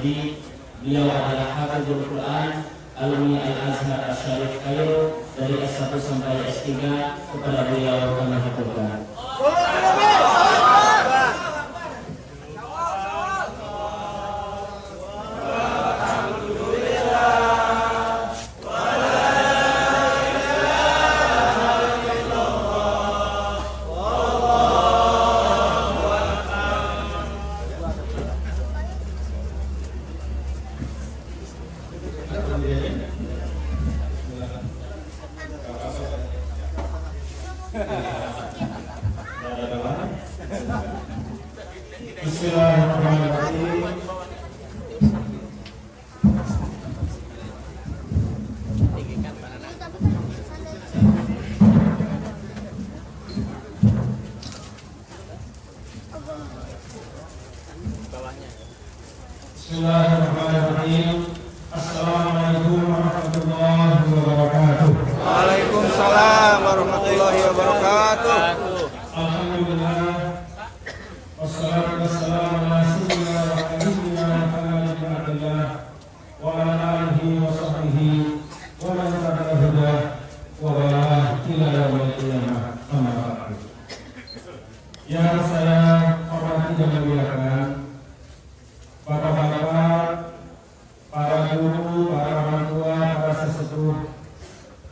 Masjid. Beliau adalah hafizul Quran, alumni Al-Azhar Asy-Syarif Kairo dari S1 sampai S3. Kepada beliau kami haturkan. Bismillahirrahmanirrahim. Bismillahirrahmanirrahim. Assalamualaikum warahmatullahi wabarakatuh. Waalaikumsalam warahmatullahi wabarakatuh. Alhamdulillah. Wassalatu wassalamu ala sayyidina wa habibina Muhammad bin Abdullah wa ala alihi wa sahbihi wa man tabi'a hudah wa wala ila yaumil qiyamah. Amma ba'du. Yang saya hormati dan muliakan bapak-bapak, para guru, para orang tua, para sesepuh,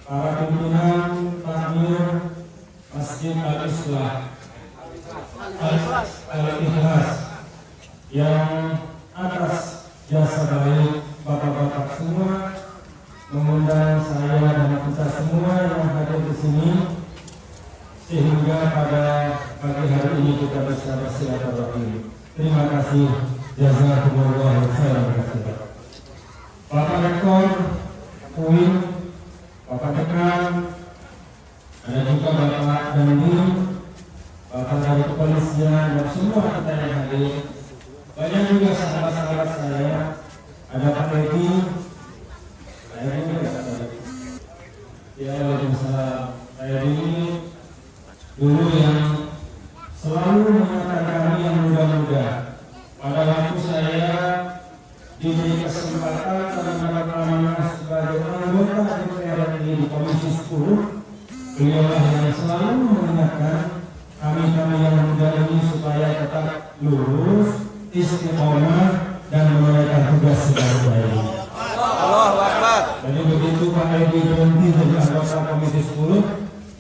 para pimpinan takmir Masjid Al-Islah Al-Ikhlas yang atas jasa baik bapak-bapak semua mengundang saya dan kita semua yang hadir di sini sehingga pada pagi hari ini kita bisa bersilaturahmi. Terima kasih, jazakumullah khairan katsiran. Bapak Rektor UIN, Bapak Dekan, ada juga Bapak Dandim, Bapak dari kepolisian dan semua kita yang hadir. Banyak juga sahabat-sahabat saya, ada Pak Edi, saya juga ya, Waalaikumsalam. Saya ini dulu yang selalu mengingatkan kami yang muda-muda. Pada waktu saya diberi kesempatan dan mendapat amanah sebagai anggota DPR RI di Komisi 10, beliaulah yang selalu mengingatkan kami yang muda ini supaya tetap lurus, istiqomah dan menunaikan tugas sebaik-baiknya. Allahu Akbar. Jadi begitu Pak Edi berhenti jadi anggota Komisi 10,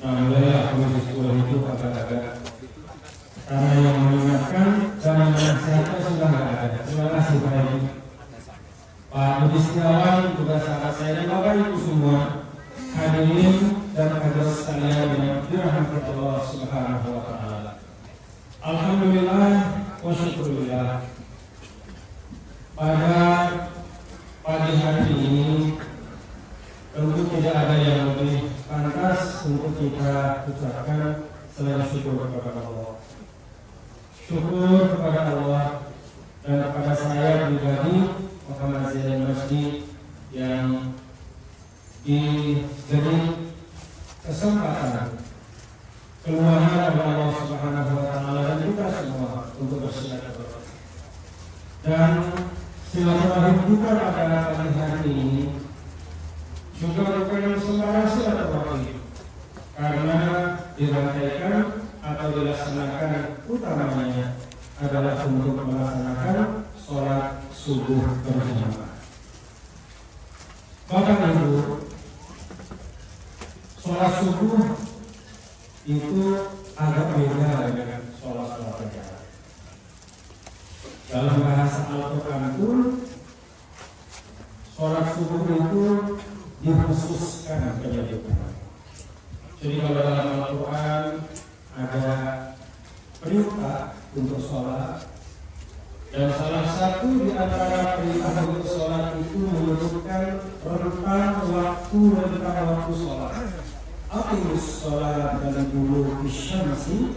nah mulailah Komisi 10 itu agak-agak karena yang mengingatkan dan menasihatkan sudah tidak ada. Terima kasih Pak Edi. Pak Budi Setiawan juga sahabat saya dan Bapak Ibu semua hadirin dan hadirat sekalian yang dirahmati Allah Subhanahu wa taala. Alhamdulillah wa syukurillah. Pada pagi hari ini tentu tidak ada yang lebih pantas untuk kita ucapkan selain syukur kepada Allah. Syukur kepada Allah dan kepada saya pribadi Muhammad Zain Masjid yang diberi kesempatan keluarga kepada Allah Subhanahu wa taala dan kita semua untuk bersilaturahmi. Dan silaturahmi kita pada pagi hari ini juga bukan sembarang silaturahmi, karena dirangkaikan atau dilaksanakan utamanya adalah untuk melaksanakan sholat subuh berjamaah. Bapak Ibu, sholat subuh itu agak beda dengan sholat-sholat yang dalam bahasa Al-Quran pun sholat subuh itu dikhususkan penyebutan. Jadi kalau dalam Al-Quran ada perintah untuk sholat, dan salah satu di antara perintah untuk sholat itu menyebutkan rentang waktu sholat. Aqimus sholat dan dulu bisyamsi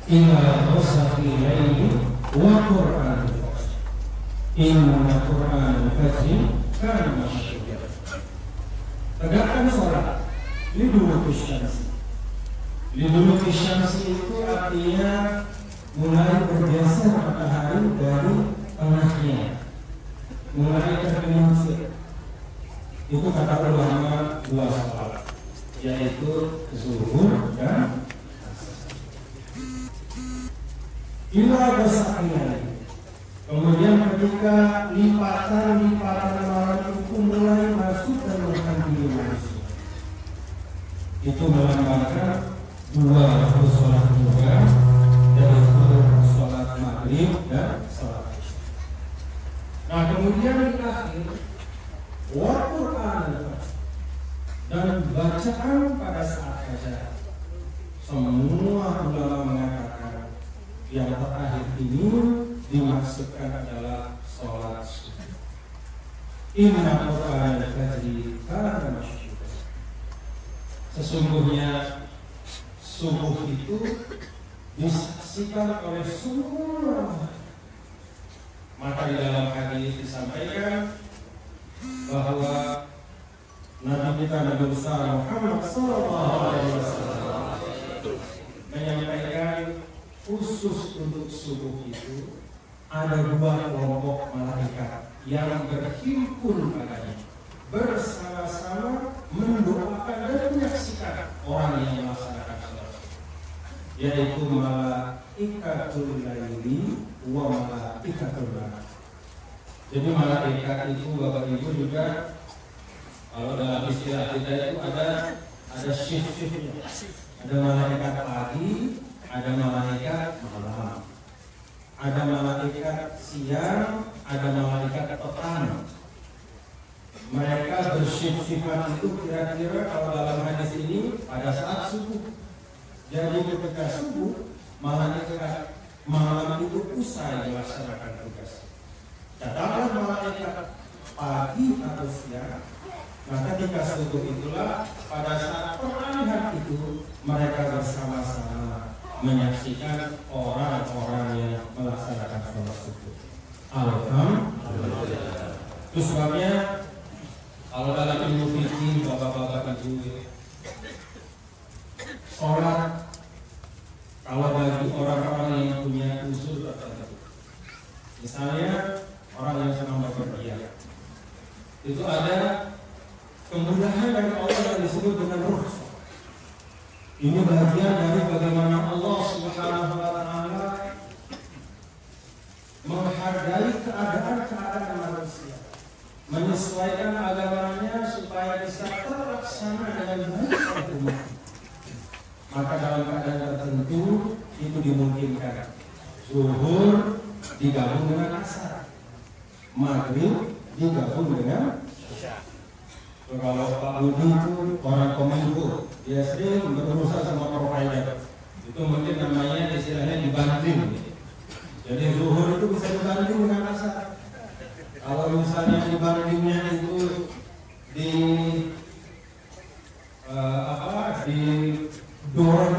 ila ghasaqi laili wa Qur'an. Inna Qur'an fajri kana masyhur. Tegakkan sholat lidulu bisyamsi. Lidulu bisyamsi itu artinya mulai bergeser matahari dari tengahnya. menunaikan manusia. Itu kata ulama 2 sholat, yaitu zuhur dan ila besarnya. Kemudian ketika lipatan malam itu mulai masuk dan menghampiri manusia, itu melambangkan 2 waktu sholat duha, yaitu sholat maghrib dan sholat isya. Nah kemudian di akhir waktu dan bacaan pada saat fajar, semua ulama mengatakan yang terakhir ini dimaksudkan adalah sholat subuh. Inna qur'anal fajri kana masyhura. Sesungguhnya subuh itu disaksikan oleh semua. Maka di dalam hadis disampaikan bahwa Nabi kita Nabi besar Muhammad SAW menyampaikan khusus untuk subuh itu ada 2 kelompok malaikat yang berhimpun padanya, bersama-sama mendoakan dan menyaksikan orang yang melaksanakan sholat, yaitu malaikatul laili wa malaikatul nahar. Jadi malaikat itu Bapak Ibu juga, kalau dalam istilah kita itu ada shift-shiftnya. Ada malaikat pagi, ada malaikat malam, ada malaikat siang, ada malaikat petang. Mereka bersifat itu kira-kira kalau dalam hadis ini pada saat subuh. Jadi ketika subuh, malaikat malam itu usai melaksanakan tugas. Datanglah malaikat pagi atau siang. Nah ketika subuh itulah pada saat peralihan itu mereka bersama-sama menyaksikan orang-orang yang melaksanakan sholat subuh. Alhamdulillah. Itu sebabnya kalau dalam ilmu fikih bapak-bapak ibu, sholat kalau bagi orang-orang yang punya usul tertentu, misalnya orang yang sedang bepergian, itu ada kemudahan dari Allah yang disebut dengan rukhsah. Ini bagian dari bagaimana Allah Subhanahu wa taala menghargai keadaan manusia, menyesuaikan agamanya supaya bisa terlaksana dengan baik oleh umat. Maka dalam keadaan tertentu itu dimungkinkan zuhur digabung dengan asar, maghrib digabung dengan isya. Kalau Pak Budi itu orang Kominfo, dia sering berurusan sama provider. Itu mungkin namanya istilahnya dibanding. Jadi zuhur itu bisa dibanding dengan asar. Kalau misalnya dibandingnya itu didorong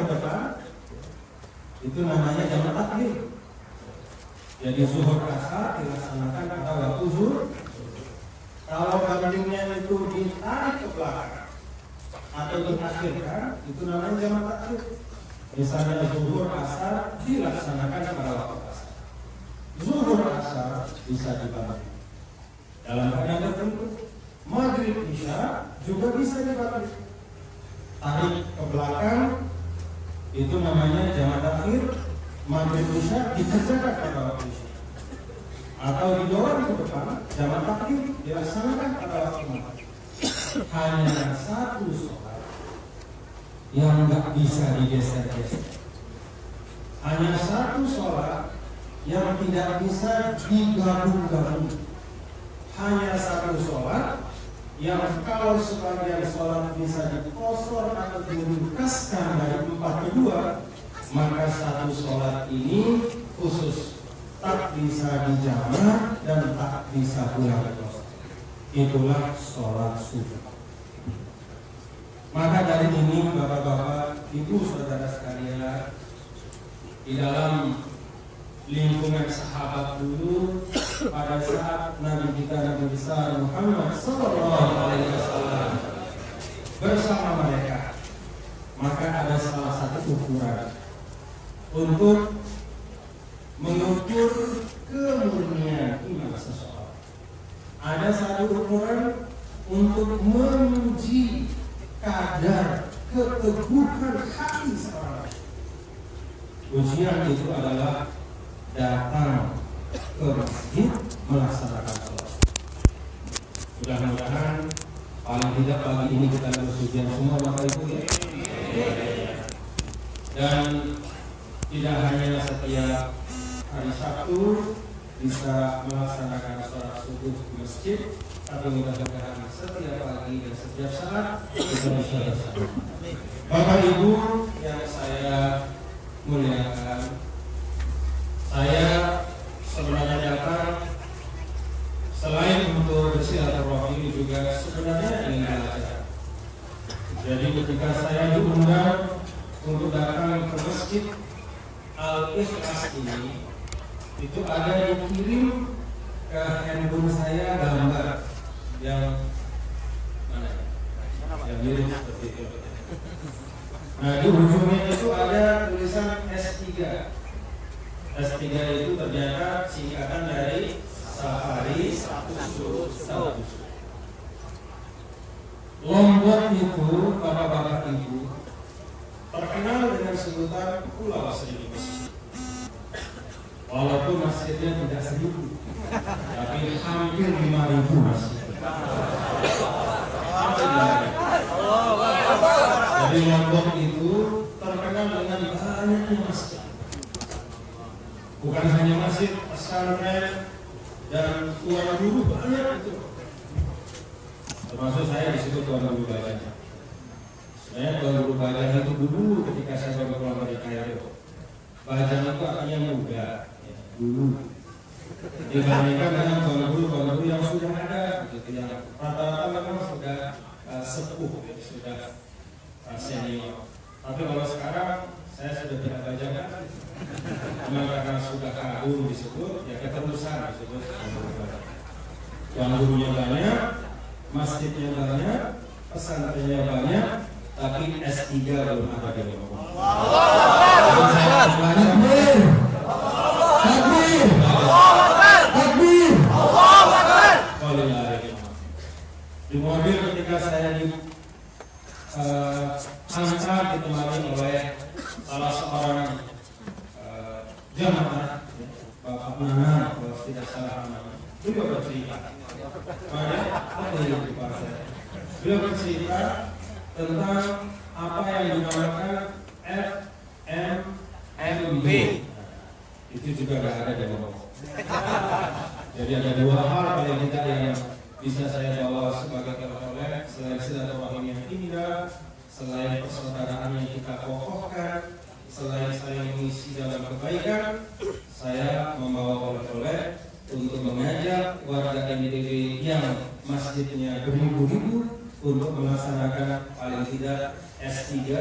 ke depan, itu namanya jamak takhir. Jadi zuhur asar dilaksanakan pada waktu zuhur. Kalau bandingnya itu ditarik ke belakang atau diakhirkan, itu namanya jamak takhir. Misalnya zuhur asar dilaksanakan pada waktu asar. Zuhur asar bisa dibanding dalam keadaan tertentu. Maghrib isya juga bisa dibanding. Tarik ke belakang itu namanya jamak takhir. Maghrib isya dikerjakan pada waktu isya. Atau didorong ke depan, jamak takhir dilaksanakan pada waktu maghrib. Hanya satu sholat yang nggak bisa digeser-geser. Hanya satu sholat yang tidak bisa digabung-gabung. Hanya satu sholat yang kalau sebagian sholat bisa dikosor atau diringkaskan dari 4 ke 2, maka satu sholat ini khusus tak bisa dijamak dan tak bisa pula dikosor. Itulah sholat subuh. Maka dari ini bapak-bapak, ibu saudara sekalian, di dalam lingkungan sahabat dulu pada saat Nabi kita Nabi besar Muhammad SAW bersama mereka, maka ada salah satu ukuran untuk mengukur kemurnian iman seseorang. meneguhkan hati seorang. Ujian itu adalah datang ke masjid melaksanakan sholat. Mudah-mudahan paling tidak pagi ini kita lulus ujian semua Bapak Ibu ya. Dan tidak hanya setiap hari Sabtu bisa melaksanakan sholat subuh di masjid, tapi mudah-mudahan setiap pagi dan setiap saat kita bisa bersama. Bapak Ibu yang saya muliakan, saya sebenarnya datang selain untuk bersilaturahmi juga sebenarnya ingin belajar. Jadi ketika saya diundang untuk datang ke masjid Al-Ikhlas ini, itu ada dikirim ke handphone saya gambar yang mana ya? Yang mirip seperti itu. Nah di ujungnya itu ada tulisan S3. S3 itu ternyata singkatan dari Safari Status. Lombok itu, bapak-bapak ibu, terkenal dengan sebutan Pulau Seribu Masjid. Walaupun masjidnya tidak 1.000, tapi hampir 5.000 masjid. Jadi Lombok itu terkenal dengan banyaknya masjid. Bukan hanya masjid, pesantren dan tuan guru banyak itu. Termasuk saya di situ tuan guru bajanya. Sebenarnya tuan guru bajanya itu dulu ketika saya baru pulang dari Kairo. Bajanya itu artinya muda, ya, dulu. Dibandingkan dengan tuan guru yang sudah ada, gitu, yang rata-rata memang sudah sepuh, ya, sudah senior. Tapi kalau sekarang saya sudah tidak bajakan, memang karena sudah kagum disebut, ya keterusan disebut. Tuan gurunya banyak, masjidnya banyak, pesantrennya banyak, tapi S3 belum ada di Lombok. Di mobil ketika saya diantar ditemani oleh salah seorang jamaah, Bapak Nana, kalau tidak salah namanya, beliau bercerita. Beliau bercerita tentang apa yang dinamakan FMMB. Itu juga nggak ada di Lombok. Jadi ada dua hal paling tidak yang bisa saya bawa sebagai oleh-oleh, selain silaturahmi yang indah, selain persaudaraan yang kita kokohkan, selain saling mengisi dalam kebaikan, saya membawa oleh-oleh untuk mengajak warga NTB yang masjidnya beribu-ribu untuk melaksanakan paling tidak S3,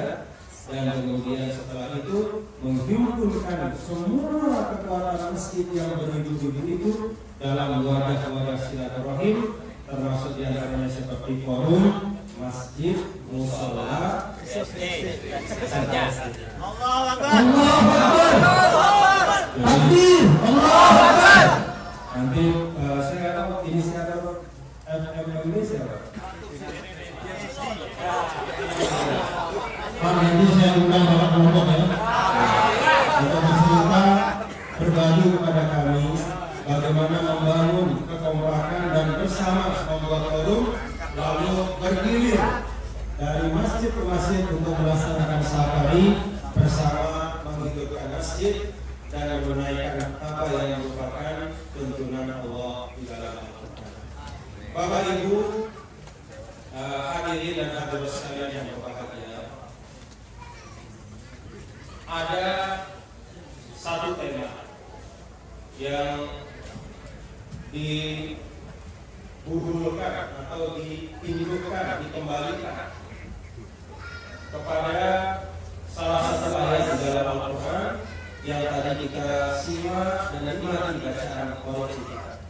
dan kemudian setelah itu menghimpunkan semua kekuatan masjid yang beribu-ribu itu dalam wadah-wadah silaturahim, termasuk diantaranya seperti forum, masjid, musola, Allahu Akbar. Nanti saya nggak tahu inisiator FMMB siapa. Nanti saya undang Bapak Lombok ya, untuk bercerita berbagi kepada kami bagaimana membangun kekompakan dan bersama membuat forum, lalu bergilir dari masjid ke masjid untuk melaksanakan safari bersama, menghidupkan masjid dan menunaikan apa yang merupakan tuntunan Allah di dalam Al-Quran. Bapak Ibu, hadirin dan hadirat sekalian yang berbahagia, ada satu tema yang dibuhulkan atau ditunjukkan, dikembalikan kepada salah satu ayat di dalam Al-Quran yang tadi kita simak dan nikmati bacaan koreksi kita,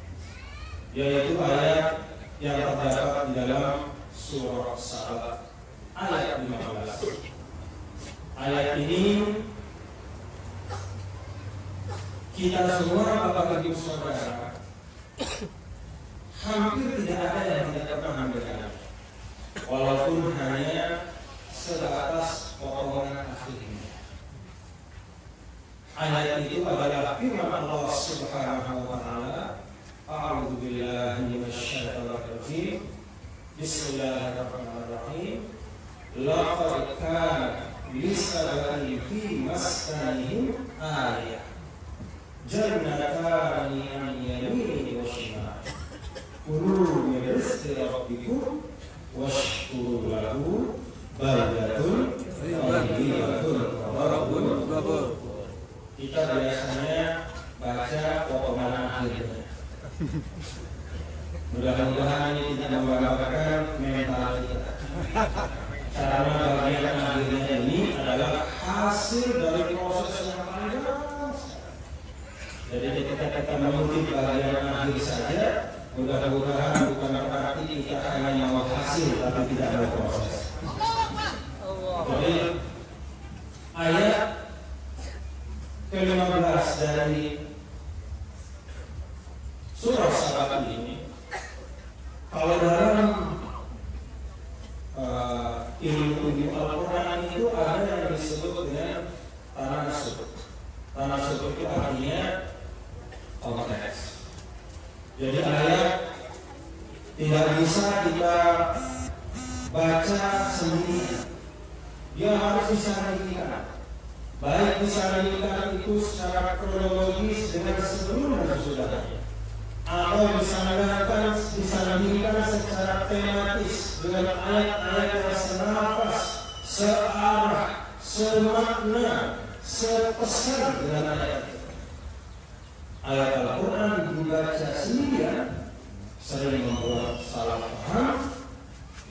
yaitu ayat yang terdapat di dalam surah Sa'ad ayat 15. Ayat ini kita semua Bapak Ibu Saudara hampir tidak ada yang tidak pernah mendengar, walaupun hanya sebatas lisabani fi maskanihim ayah jannatani an yamini wa shimal kulu min rizqi rabbikum washkuru lahu baldatun thayyibatun wa rabbun ghafur. Kita biasanya baca potongan akhirnya. Mudah-mudahan ini tidak menggambarkan mental kita. Karena bagian akhirnya ini adalah hasil dari proses yang panjang. Jadi ketika kita mengutip bagian akhir saja, mudah-mudahan bukan berarti kita hanya mau hasil tapi tidak mau proses. Jadi ayat ke-15 dari surah Sabat ini, kalau dalam ilmu Al-Quran itu ada yang disebut dengan tanasub. Tanasub itu artinya konteks. Jadi ayat tidak bisa kita baca sendiri. Dia harus disandingkan. Baik disandingkan itu secara kronologis dengan sebelum dan sesudahnya, atau disandingkan secara tematis dengan ayat-ayat yang senafas, searah, semakna, sepesan dengan ayat itu. Ayat Al-Quran dibaca sendirian sering membuat salah paham,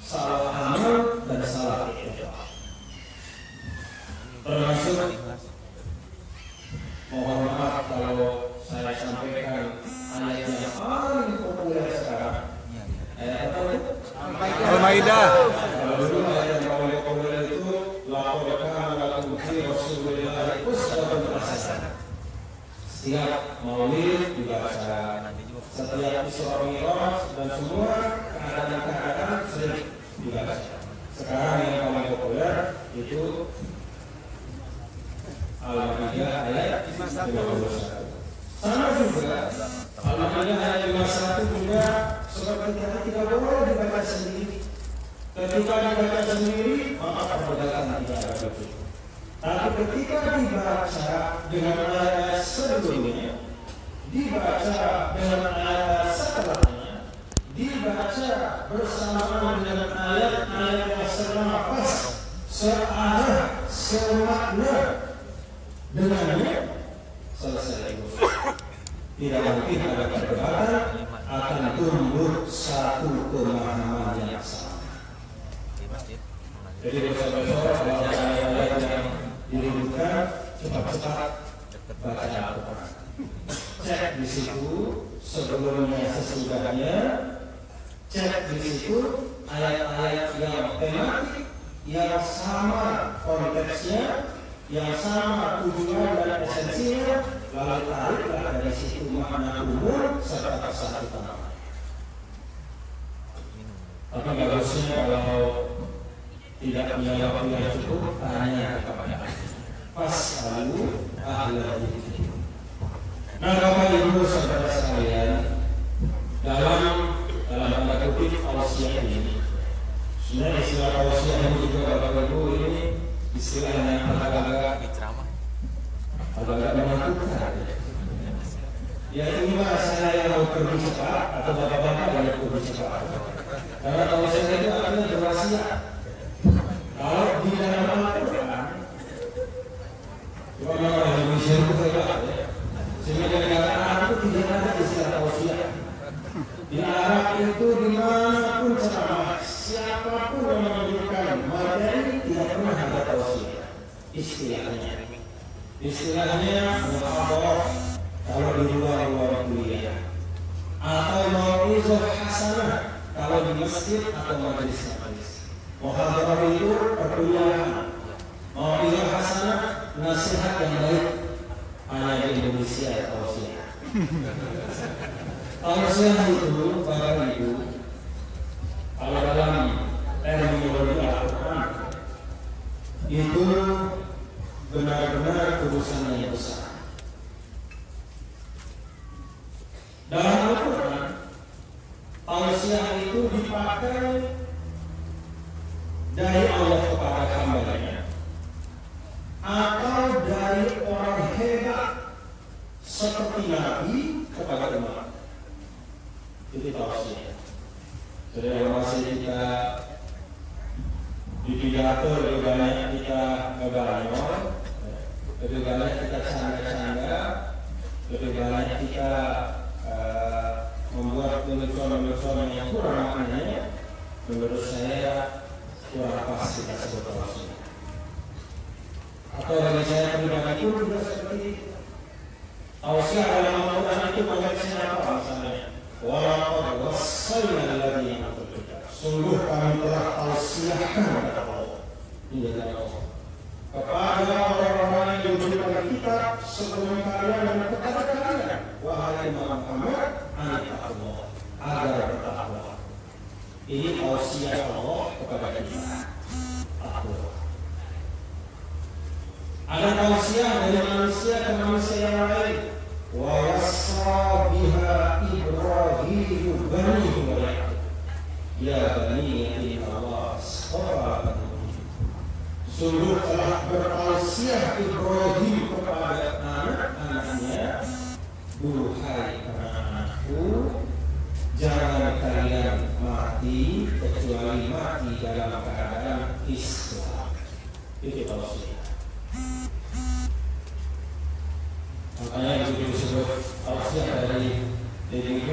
salah amal, dan salah ibadah. Termasuk, mohon maaf kalau saya sampaikan ayat yang paling populer sekarang. Ayat apa itu? Al-Maidah. Kalau dulu ayat yang paling populer itu laporkan lakum fi Rasulillah uswatun hasanah. Setiap maulid dibaca, setiap Isra Mi'raj dan semua keadaan-keadaan sering dibaca. Sekarang yang paling populer itu Al-Maidah ayat 51. Sama juga Al-Maidah ayat 51 juga seperti tadi tidak boleh dibaca sendiri. Ketika dibaca sendiri maka perbedaan tidak ada begitu. Tapi ketika dibaca dengan ayat sebelumnya, dibaca dengan ayat setelahnya, dibaca bersamaan dengan ayat-ayat yang senafas, searah, semakna, dengannya selesai. Tidak mungkin ada perdebatan, akan tumbuh satu pemahaman yang sama. Jadi besok-besok kalau ada ayat yang diributkan, cepat-cepat baca Al-Quran. Cek di situ sebelumnya sesudahnya, cek di situ ayat-ayat yang tematik, yang sama konteksnya, yang sama tujuan dan esensinya, lalu tariklah dari situ makna umum serta satu tambahan. Tapi bagusnya kalau tidak punya waktu yang cukup, tanya kepada pas lalu ahli. Nah, Bapak Ibu saudara sekalian, dalam tanda kutip tausiah ini, sebenarnya istilah tausiah ini juga Bapak Ibu ini istilahnya agak-agak menakutkan. Ya inilah saya yang mau pergi cepat atau bapak-bapak yang pergi cepat. Karena tausiah itu artinya berwasiat. Kalau di dalam Al-Quran, cuma orang Indonesia itu hebat ya. Sehingga di negara Arab itu tidak ada istilah tausiah. Di Arab itu dimanapun ceramah, siapapun yang menunjukkan materi tidak pernah ada tausiah. Istilahnya muhadarah kalau di luar kuliah, atau mau'izah hasanah kalau di masjid atau majelis-majelis. Muhadarah itu perkuliahan, mau'izah hasanah nasihat yang baik. Hanya di Indonesia ya tausiah. Tausiah itu Bapak Ibu, kalau dalam terminologi Al-Quran itu benar-benar urusan yang besar. Dalam Al-Quran, tausiah itu dipakai dari Allah kepada hamba-Nya atau dari orang hebat seperti Nabi kepada umat. Itu tausiah. Jadi yang masih kita di pidato lebih banyak kita ngebanyol, lebih banyak kita canda-canda, lebih banyak kita membuat lelucon-lelucon yang kurang maknanya. Menurut saya kurang pas kita sebut tausiah. Atau bagi saya pribadi pun juga seperti itu. Tausiah dalam Al-Quran itu konteksnya apa misalnya? Walaqad wassaynal ladzina utul kitab. Sungguh kami telah tausiahkan kata Allah. Ini dari Allah. Kepada orang-orang yang diberikan kitab sebelum kalian dan kepada kalian, wahai Muhammad, anittaqullah, agar bertakwa. Ini tausiah Allah kepada kita. Takwa. Ada tausiah dari manusia ke manusia yang lain. Wa wassa biha Ibrahim banihi wa Yaqub. Ya bani inna Allah astafa lakum. Sungguh telah bertausiah Ibrahim kepada anak-anaknya, duhai anak-anakku, jangan kalian mati kecuali mati dalam keadaan Islam. Itu tausiah. Makanya begitu disebut tausiah dari DPP,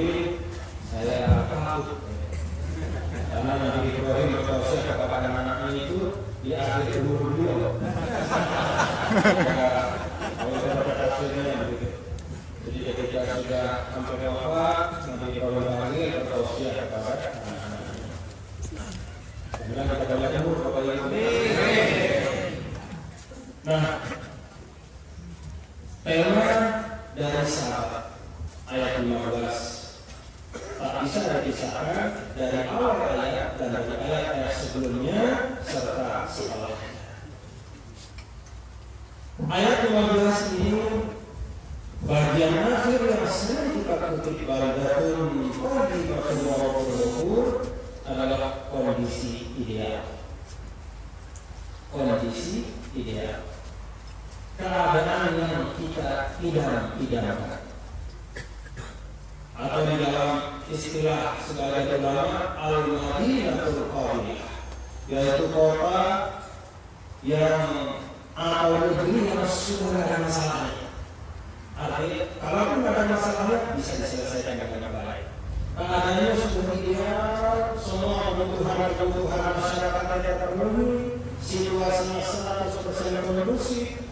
saya takut. Karena Nabi Ibrahim bertausiah kepada anak-anaknya itu di akhir umur beliau. Kalau saya baca tafsirnya begitu. Jadi ketika sudah sampai wafat, Nabi Ibrahim lagi bertausiah kepada anak-anaknya. Kemudian kita baca umur kepada ini. Nah, tema dari sahabat ayat 15 tak bisa dipisahkan dari awal ayat dan dari ayat-ayat sebelumnya serta setelahnya. Ayat 15 ini bagian akhir yang sering kita kutip baldatun thayyibatun wa ghafur adalah kondisi ideal. Kondisi ideal. Keadaan yang kita idam-idamkan, atau di dalam istilah sebagai ulama al-Madinatul Qadiyah, yaitu kota yang atau negeri yang sudah ada masalahnya. Artinya kalaupun ada masalahnya bisa diselesaikan dengan baik. Keadaannya sudah ideal, semua kebutuhan masyarakatnya terpenuhi, situasinya 100% kondusif,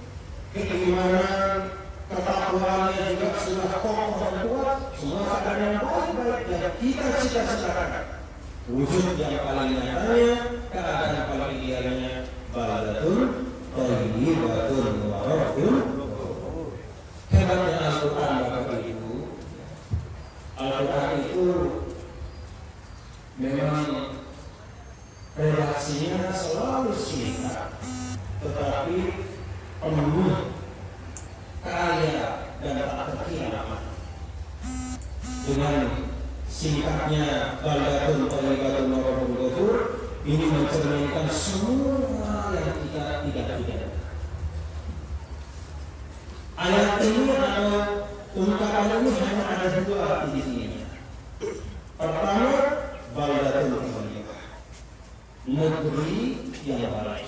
keimanan, ketakwaannya juga sudah kokoh dan kuat, semua keadaan yang baik-baik yang kita cita-citakan. Wujud yang paling nyatanya, keadaan paling idealnya, baldatun thayyibatun wa ghafur. Hebatnya Al-Quran, Bapak Ibu. Al-Quran itu memang redaksinya selalu singkat, tetapi penuh kaya dan tak terkira. Dengan singkatnya baldatun thayyibatun wa ghafur, ini mencerminkan semua yang kita tidak inginkan. Ayat ini atau ungkapan ini hanya ada dua arti di sini. Pertama, baldatun thayyibah, negeri yang baik.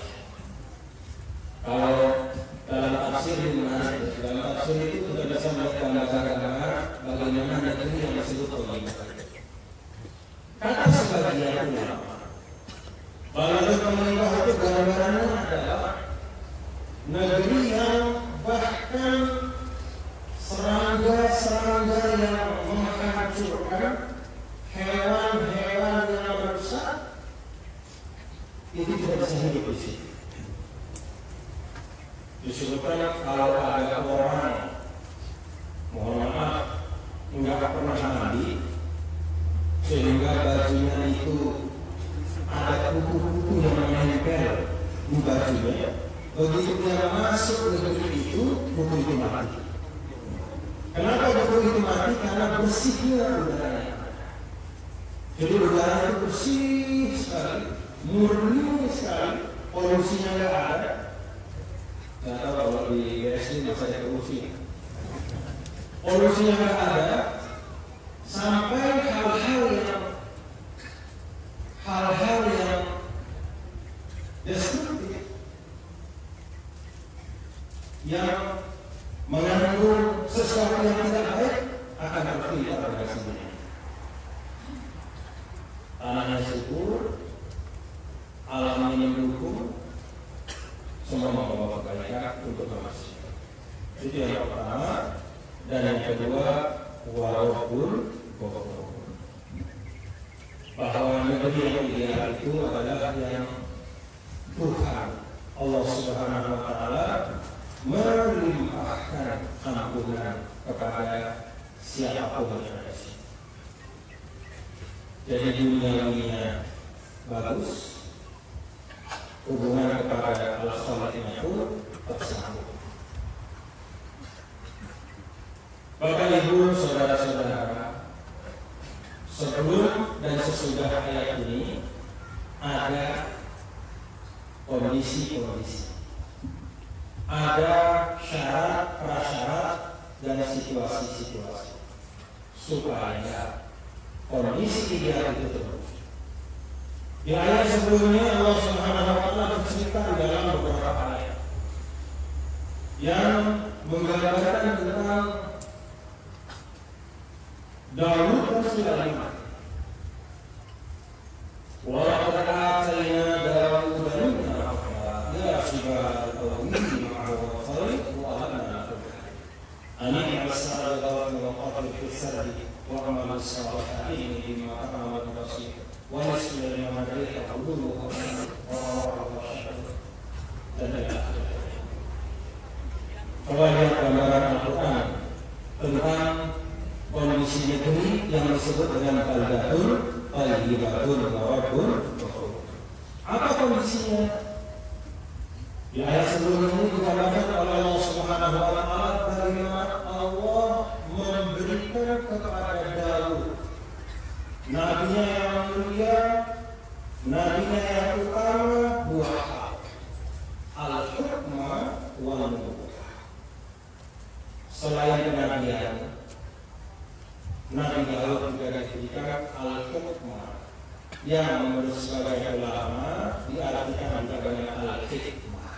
Kalau dalam tafsir itu kita bisa melihat gambar-gambar bagaimana negeri yang disebut thayyibah. Kata sebagian ulama, baldatun thayyibah itu gambarannya adalah negeri yang bahkan serangga-serangga yang menghancurkan, hewan-hewan yang merusak, itu tidak bisa hidup di situ. Disebutkan kalau ada orang, mohon maaf, enggak pernah mandi, sehingga bajunya itu ada kuku-kuku yang menempel di bajunya. Begitu dia masuk negeri itu, buku itu mati. Kenapa buku itu mati? Karena bersihnya udaranya. Jadi udara itu bersih sekali, murni sekali, polusinya nggak ada. Nggak tahu kalau di BSD masih ada polusi. Polusinya nggak ada, sampai hal-hal yang destruktif, yang mengandung sesuatu yang tidak baik akan terfilter dari sini. Tanahnya subur, alamnya mendukung, semua membawa kebaikan untuk manusia. Itu yang pertama. Dan yang kedua, walaupun bahwa negeri yang ideal itu adalah yang Tuhan Allah Subhanahu wa Ta'ala melimpahkan ampunan kepada siapapun yang ada. Jadi dunia bagus, hubungan kepada Allah pun tersambung. Bapak Ibu saudara-saudara, sebelum dan sesudah ayat ini ada kondisi-kondisi, ada syarat, prasyarat dan situasi-situasi supaya kondisi ideal itu terwujud. Di ayat sebelumnya Allah Subhanahu wa Ta'ala bercerita dalam beberapa ayat yang menggambarkan tentang Daud dan Sulaiman. Walaqad atayna Dauda minna rahmah ya shibal qawmi ma'ahu tariq wa alanna ani as-salatu wa qad fi sardi wa amal as-salihin bima ta'malu basir wa Sulaiman madrika quluhu wa lihat gambaran Al-Quran tentang kondisi negeri yang disebut dengan baldatun, thayyibatun, wa rabbun ghafur. Apa kondisinya? Di ayat sebelum ini dikatakan oleh Allah Subhanahu wa Ta'ala bagaimana Allah memberikan kepada Daud, nabinya yang mulia, nabinya yang utama, buah hal, al-hukma wal nubuwwah. Selain kenabian, Nabi Daud juga diberikan al-hukmah yang menurut sebagian ulama diartikan dengan al-hikmah.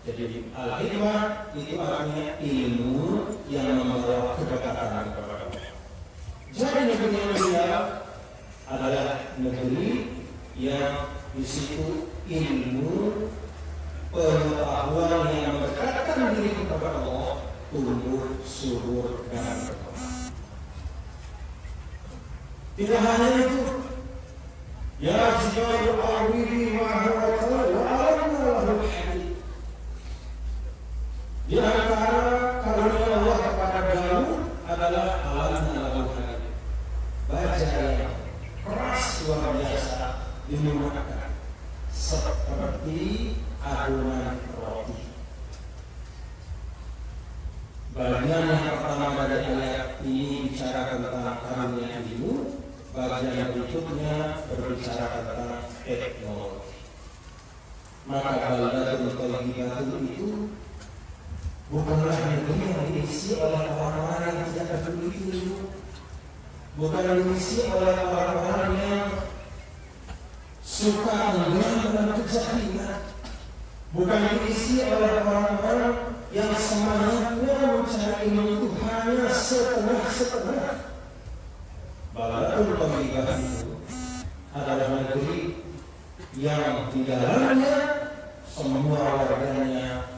Jadi al-hikmah itu artinya ilmu yang membawa kedekatan kepada Allah. Jadi negeri yang mulia adalah negeri yang di situ ilmu pengetahuan yang mendekatkan diri kepada Allah tumbuh subur dan berkembang. Tidak hanya itu, ya jibalu awidi ma'ahu wa alamna lahu hadid. Di antara karunia Allah kepada Daud adalah alamna lahu hadid, baja yang keras luar biasa digunakan seperti adonan roti. Bagian yang pertama dari ayat ini bicara tentang karunia ilmu. Bagian berikutnya berbicara tentang teknologi. Maka baldatun thayyibatun itu bukanlah negeri yang diisi oleh orang-orang yang tidak peduli ilmu, bukan diisi oleh orang-orang yang suka menggelam dalam kejahilan, bukan diisi oleh orang-orang yang semangatnya mencari ilmu itu hanya setengah-setengah. Baldatun thayyibatun itu adalah negeri yang di dalamnya semua warganya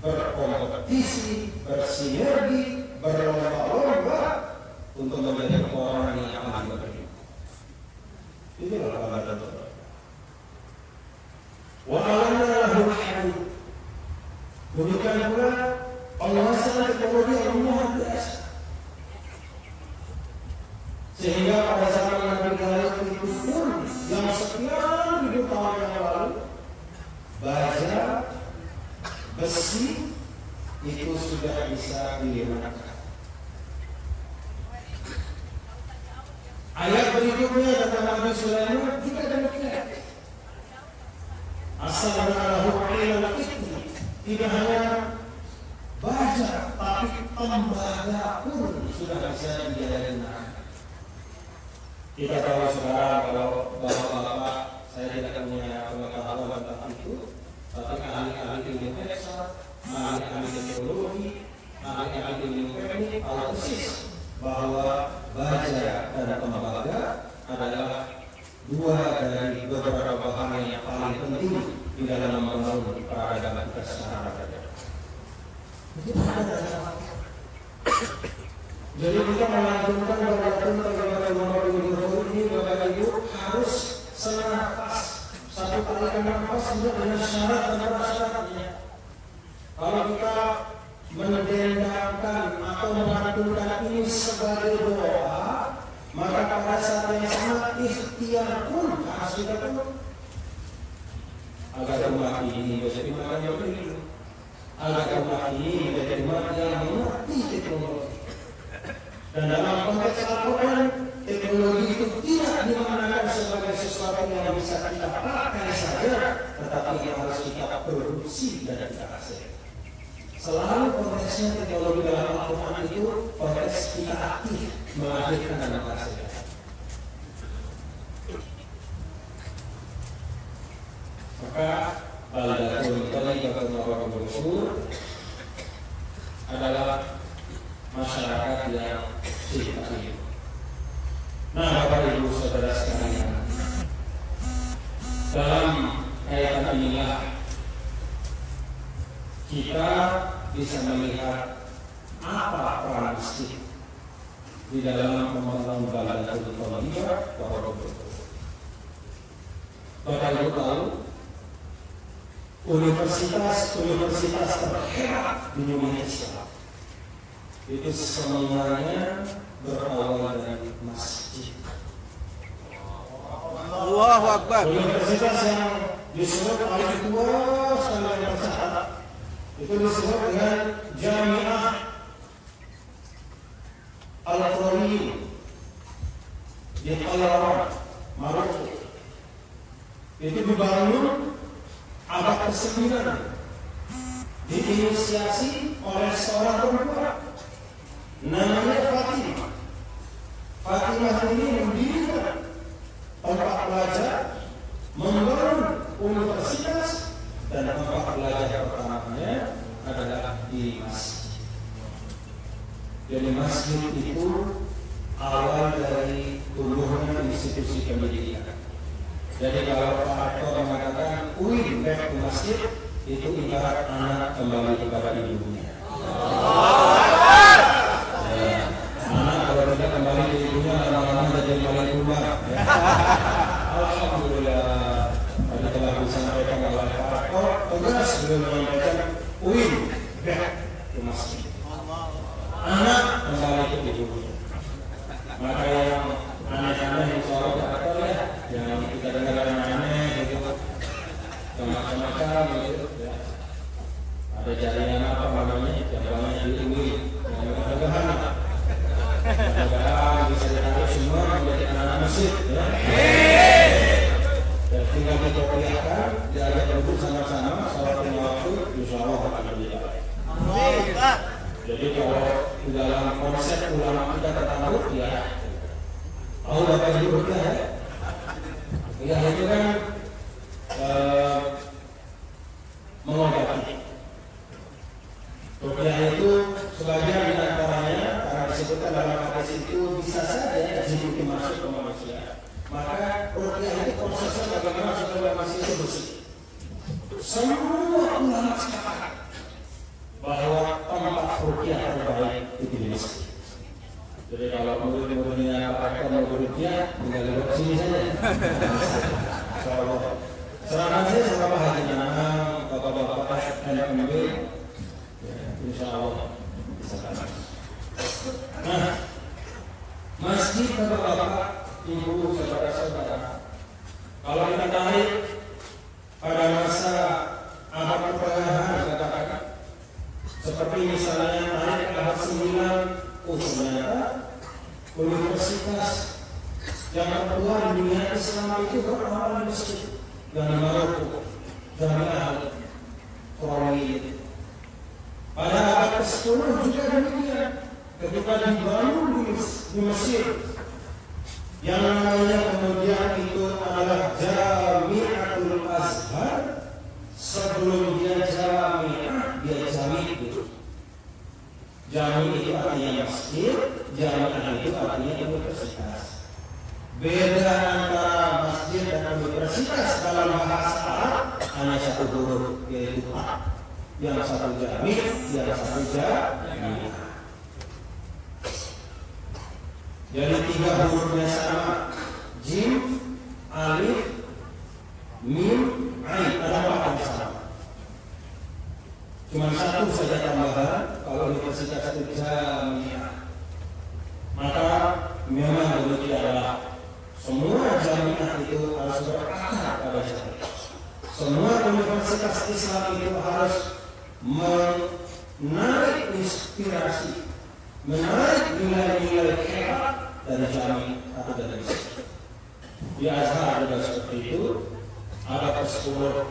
berkompetisi, bersinergi, berlomba-lomba untuk menjadi orang yang ahli berilmu. Itulah baldatun. Wa alanna lahu hadid. Demikian pula penguasaan teknologi yang luar biasa. Sehingga pada zaman Nabi Daud itu pun yang sekian ribu tahun yang lalu, baja, besi itu sudah bisa digunakan. Ayat berikutnya tentang Nabi Sulaiman juga demikian. Asal lahu ilal hikmah tidak hanya baca, tapi tembaga pun sudah bisa dijalankan. Kita tahu sekarang kalau bapak-bapak saya tidak punya pengetahuan tentang itu, tapi ahli-ahli ilmu kesehatan, ahli-ahli teknologi, ahli-ahli ilmu teknik tahu persis bahwa baja dan tembaga adalah dua dari beberapa bahan yang paling penting di dalam membangun peradaban kita sekarang. Jadi kita melanjutkan peradaban bagaimana nomor ini, Bapak Ibu harus senafas, satu kali nafas dengan syarat dan prasyaratnya. Kalau kita mendendangkan atau mengaturkan ini sebagai doa, maka pada saat yang sama ikhtiar pun harus kita pun agar umat ini menjadi umat yang berilmu, agar umat ini menjadi umat yang mengerti teknologi. Dan dalam konteks Al-Quran, teknologi itu tidak dimaknakan sebagai sesuatu yang bisa kita pakai saja, tetapi yang harus kita produksi dan kita hasilkan. Selalu konteksnya teknologi dalam Al-Quran itu konteks kita aktif melahirkan dan menghasilkan. Maka baldatun thayyibatun wa rabbul ghafur adalah masyarakat yang sifat. Nah, Bapak Ibu Saudara sekalian, dalam kaitan inilah kita bisa melihat apa peran masjid di dalam membangun baldatun thayyibatun wa rabbul ghafur. Bapak Ibu tahu universitas terhebat di Indonesia itu semuanya berawal dari masjid. Allahu Akbar. Universitas yang disebut paling tua sekali yang tercatat itu disebut dengan Jami'ah Al-Qur'an di Al-Arab, Maroko. Itu dibangun abad ke-9, diinisiasi oleh seorang perempuan namanya Fatimah. Fatimah ini mendirikan tempat belajar, membangun universitas, dan tempat belajar pertamanya adalah di masjid. Jadi masjid itu awal dari tumbuhnya institusi pendidikan. Jadi kalau Pak Rektor mengatakan UIN back ke masjid, itu ibarat anak kembali kepada ibunya. Anak kalau tidak kembali ke ibunya, lama-lama jadi malah rumah. Alhamdulillah, tadi telah disampaikan oleh Pak Rektor, tegas beliau menyampaikan UIN back ke masjid. Anak kembali ke ibunya. Maka yang aneh-aneh insya Allah Pak Rektor ya, yang kita dengar aneh gitu, macam-macam gitu ya. Ada jaringan apa namanya, yang namanya di UI, yang mudah-mudahan bisa ditarik semua menjadi anak masjid ya. Dan tinggal dikopiakan, diajak duduk sama-sama, salat lima waktu, insya Allah akan berjalan. Jadi kalau di dalam konsep ulama kita tertaruh ya, tahu Bapak Ibu ya. Ya itu kan mengobati. Ruqyah itu sebagian di antaranya karena disebutkan dalam hadis itu bisa saja jin itu masuk ke manusia. Maka ruqyah itu prosesnya bagaimana supaya manusia itu bersih. Semua ulama sepakat bahwa tempat ruqyah terbaik itu di masjid. Jadi kalau murid-muridnya Pak Rektor mau ruqyah, tinggal duduk sini saja. Insyaallah. Serahkan saja sama Haji Nanang, bapak-bapak NMB, insyaallah bisa. Nah, masjid bapak-bapak, ibu, saudara-saudara, kalau kita tarik pada masa abad pertengahan katakan, seperti misalnya tarik abad 9, ternyata universitas yang tertua di dunia Islam itu berawal di masjid. Dan Maroko, Jami'ah Al-Qur'an ke-10 juga demikian. Ketika dibangun di Mesir, yang namanya kemudian itu adalah Jami'atul Azhar. Sebelum dia jami'ah, dia jami' dulu. Jami' itu artinya masjid, jami'ah itu artinya universitas. Beda antara masjid dan universitas dalam bahasa Arab hanya satu huruf, yaitu A. Yang satu jami', yang satu jami'ah. Jadi 3 hurufnya sama, jim, alif, mim, ain, ada apa sama. Cuma satu saja tambahan, kalau universitas itu jami'ah. Maka memang demikian adalah semua jami'ah itu harus berakar pada syariat. Semua universitas Islam itu harus menarik inspirasi, menarik nilai-nilai hebat dari jami' atau dari Islam. Di Azhar juga seperti itu. Ada ke-10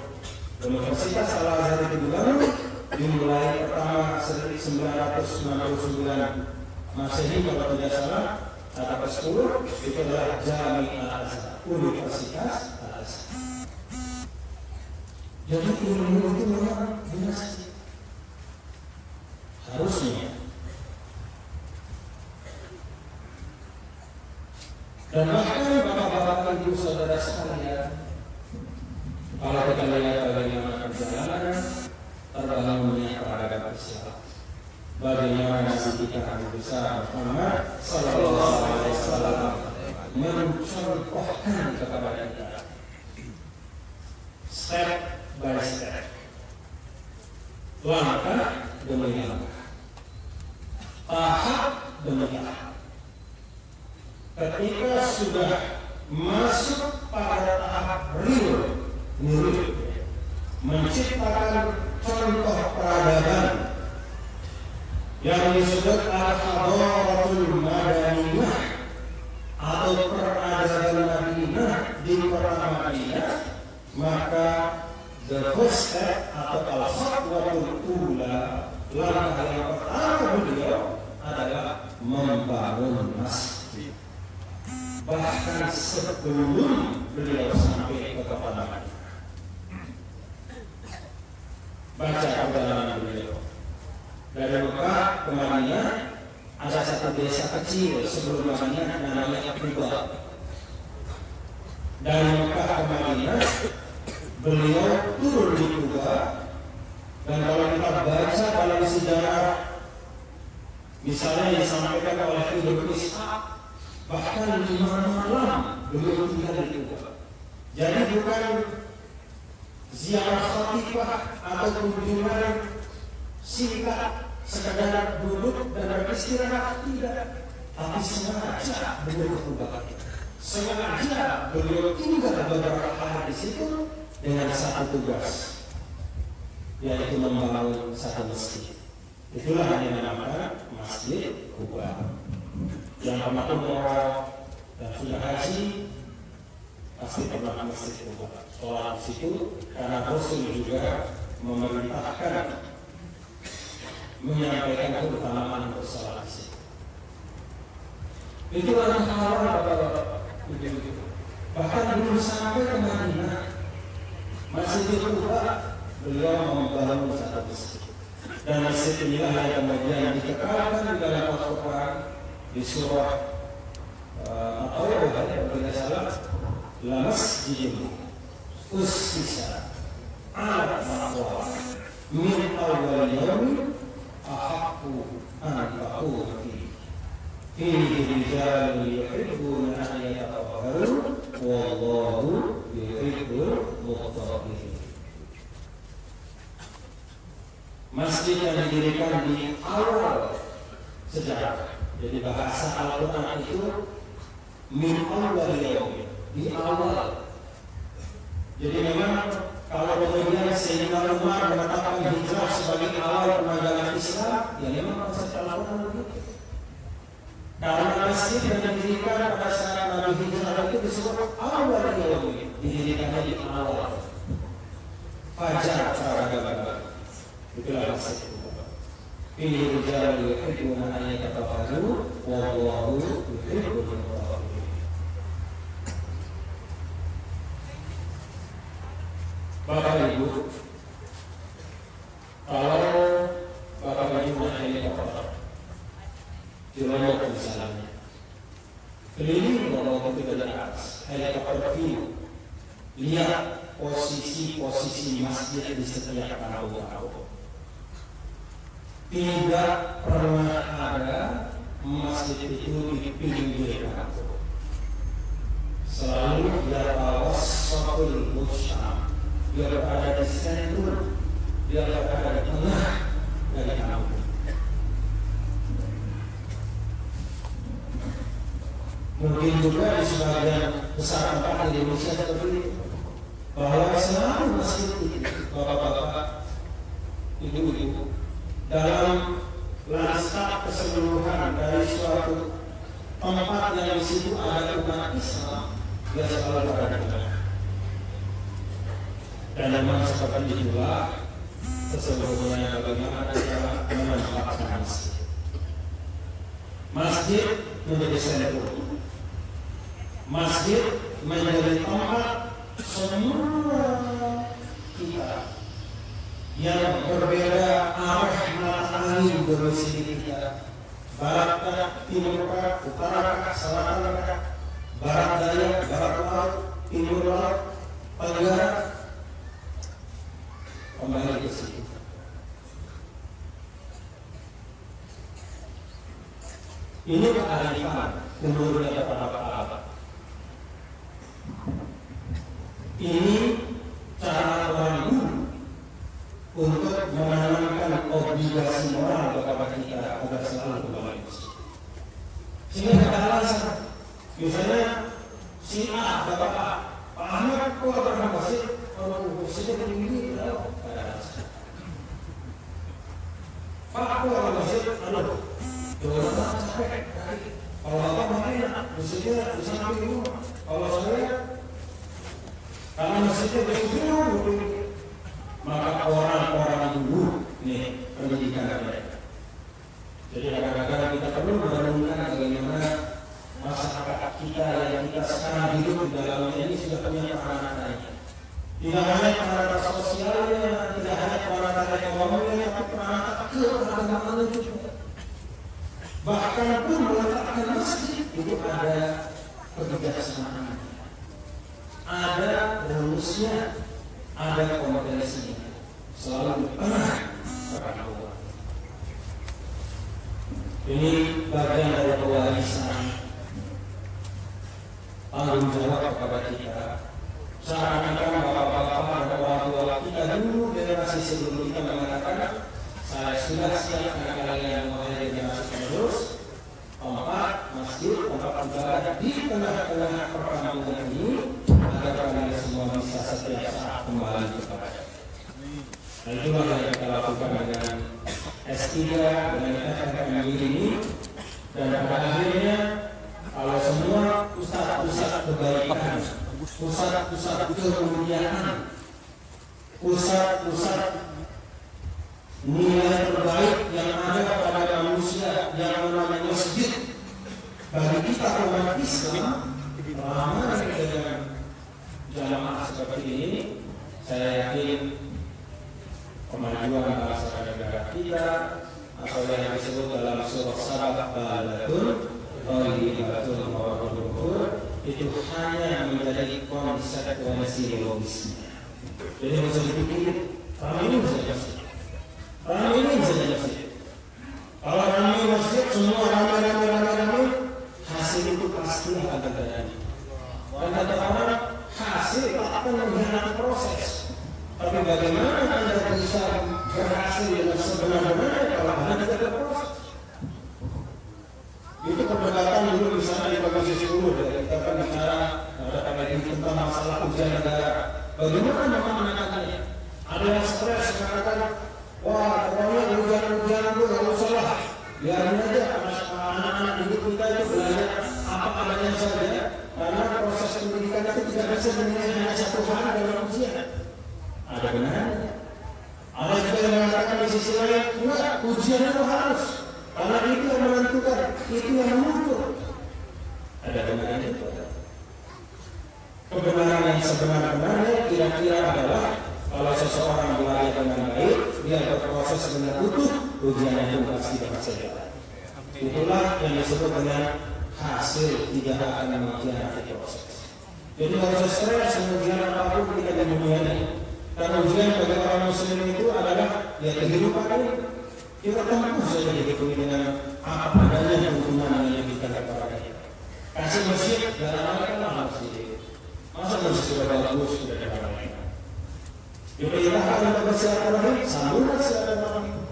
Universitas Al-Azhar itu dibangun dimulai pertama 1969 Masehi kalau tidak salah. Ada ke-10 itu adalah Jami' Al-Azhar, Universitas Al-Azhar. Jadi ilmu itu memang dinasti harusnya. Dan bahkan bapak-bapak, ibu, saudara sekalian, kalau kita lihat bagaimana perjalanan terbangunnya peradaban Islam, bagaimana Nabi kita Nabi besar Muhammad Sallallahu Alaihi Wasallam mencontohkan kepada kita step by step, langkah demi langkah, tahap demi tahap. Ketika sudah masuk pada tahap real, menciptakan contoh peradaban yang disebut al-hadaratul madaniyah atau peradaban Madinah di kota Madinah, maka the first step atau al-khatwatul ula, langkah yang pertama beliau adalah membangun masjid. Bahkan sebelum beliau sampai ke kota Madinah, baca perjalanan beliau dari Mekah ke Madinah. Ada satu desa kecil sebelum Madinah namanya Quba. Dari Mekah ke Madinah beliau turun di Quba, dan kalau kita baca dalam sejarah misalnya yang disampaikan oleh Ibnu Ishaq, bahkan 5 malam beliau tinggal di Quba. Jadi bukan ziarah khatibah atau kunjungan singkat sekadar duduk dan beristirahat, tidak, tapi sengaja beliau ke Quba. Sengaja beliau tinggal beberapa hari di situ dengan satu tugas, yaitu membangun satu masjid. Itulah yang dinamakan Masjid Quba. Yang pernah umroh dan sudah haji pasti pernah ke Masjid Quba, sholat di situ, karena Rasul juga memerintahkan, menyampaikan keutamaan untuk sholat di situ. Itu adalah awal bapak-bapak. Bahkan belum sampai ke Madinah, Masjid Quba beliau membangun satu masjid. Dan masjid inilah yang kemudian dikekalkan di dalam Al-Quran di surah At-Taubah kalau tidak salah, la masjidun ussisa ala taqwa min awwal yawmin ahaqqu an taquma fihi rijalun yuhibbuna an yatatahharu wallahu yuhibbul mutahhirin. Masjid yang didirikan di awal sejarah. Jadi bahasa Al-Quran itu min awal yaum, di awal. Jadi memang kalau kemudian Sayyidina Umar menetapkan hijrah sebagai awal penanggalan Islam, ya memang konsep Al-Quran begitu. Karena masjid yang didirikan pada saat Nabi hijrah itu disebut awal yaum, didirikannya di awal fajar peradaban. Itulah Masjid Quba. Fihi rijalun yuhibbuna an yatatahharu wallahu yuhibbul mutahhirin. Bapak Ibu, kalau Bapak Ibu naik helikopter di Lombok misalnya, keliling Lombok itu dari atas, helikopter view, lihat posisi masjid di setiap kampung. Tidak pernah ada masjid itu di pinggir kampung. Selalu dia wassatul musyam, dia berada di sentrum, dia berada di tengah dari kampung. Mungkin juga di sebagian besar tempat di Indonesia seperti itu, bahwa selalu masjid itu, bapak-bapak, ibu-ibu, dalam lanskap keseluruhan dari suatu tempat yang di situ ada umat Islam, dia selalu berada di tengah. Dan memang seperti itulah sesungguhnya bagaimana cara memanfaatkan masjid. Masjid menjadi sentrum. Masjid menjadi tempat semua kita yang berbeda arah mata angin domisili kita, barat kah, timur kah, utara kah, selatan kah, barat daya, barat laut, timur laut, tenggara, kembali ke situ. Ini kearifan menurut para. Ini cara orang dulu untuk menanamkan obligasi moral kepada kita agar selalu kembali. Sehingga ada alasan, misalnya si A, Bapak Ahmad, kok pernah masih kalau masjidnya tinggi, ada alasan. Pak, kok masjid, aduh, jangan capek. Kalau Bapak makin masjidnya di samping rumah, kalau saya karena masjidnya di ujung, maka orang-orang dulu nih pendidikan mereka. Jadi kadang-kadang kita perlu merenungkan bagaimana masyarakat kita yang kita sekarang hidup di dalamnya ini sudah punya peranan-peranannya. Tidak hanya peranan sosialnya, tidak hanya peranan ekonominya, tapi peranan keagamaan juga. Bahkan pun meletakkan masjid itu ada kebijaksanaan, ada rumusnya, ada kompetensinya, selalu pernah kepada Allah. Ini bagian dari kewarisan tanggung jawab kepada kita. Seakan-akan bapak-bapak dan orang tua kita dulu generasi sebelum kita mengatakan, saya sudah siap dengan kalian mulai generasi penerus, tempat masjid, tempat ibadah di tengah-tengah perkampungan ini, agar kalian semua bisa setiap saat kembali kepada. Nah, itulah yang kita lakukan dengan S3, dengan FFM ini, dan pada akhirnya kalau semua pusat-pusat kebaikan, pusat-pusat kemuliaan, pusat-pusat nilai terbaik yang ada pada manusia yang namanya masjid, bagi kita umat Islam, ramai dengan jamaah seperti ini, saya yakin kemajuan bangsa dan negara kita, atau yang disebut dalam surah Sabah balatun thayyibatun wa ghafur, itu hanya menjadi konsekuensi logisnya. Jadi bisa dipikir, ramai ini bisa jadi, ramai ini bisa jadi. Kalau ramai masjid, semua ramai, hasil itu pasti akan terjadi. Dan kata orang, hasil akan mengkhianati proses. Tapi bagaimana Anda bisa berhasil dengan sebenar-benarnya kalau Anda tidak berproses? Itu perdebatan dulu misalnya di Komisi 10 dari kita kan bicara tentang masalah ujian negara. Bagaimana menangani? Ada yang stres mengatakan, wah pokoknya ujian itu harus salah. Biarin aja anak-anak didik kita itu belajar apa adanya saja, karena proses pendidikan itu tidak bisa dinilai hanya satu hari dalam ujian. Ada benarnya. Ada juga yang mengatakan di sisi lain, enggak, ujian itu harus. Karena itu yang menentukan, itu yang mengukur. Ada benaran itu. Kebenaran yang sebenar-benarnya kira-kira adalah kalau seseorang belajar dengan baik, dia berproses dengan utuh, ujiannya itu pasti dapat segera. Itulah yang disebut dengan hasil tidak akan mengkhianati proses. Jadi kalau stres ujian apapun kita di dunia ini, karena ujian bagi orang muslim itu adalah ya kehidupan ini. Kita tempuh saja dihukumi dengan apa adanya keuntungan yang diberikan kepada kita. Kasih masjid dalam rangka masjid. Masa masjid sudah bagus sudah diperlukan. Diperintahkan untuk bersilaturahim, sambungkan silaturahim.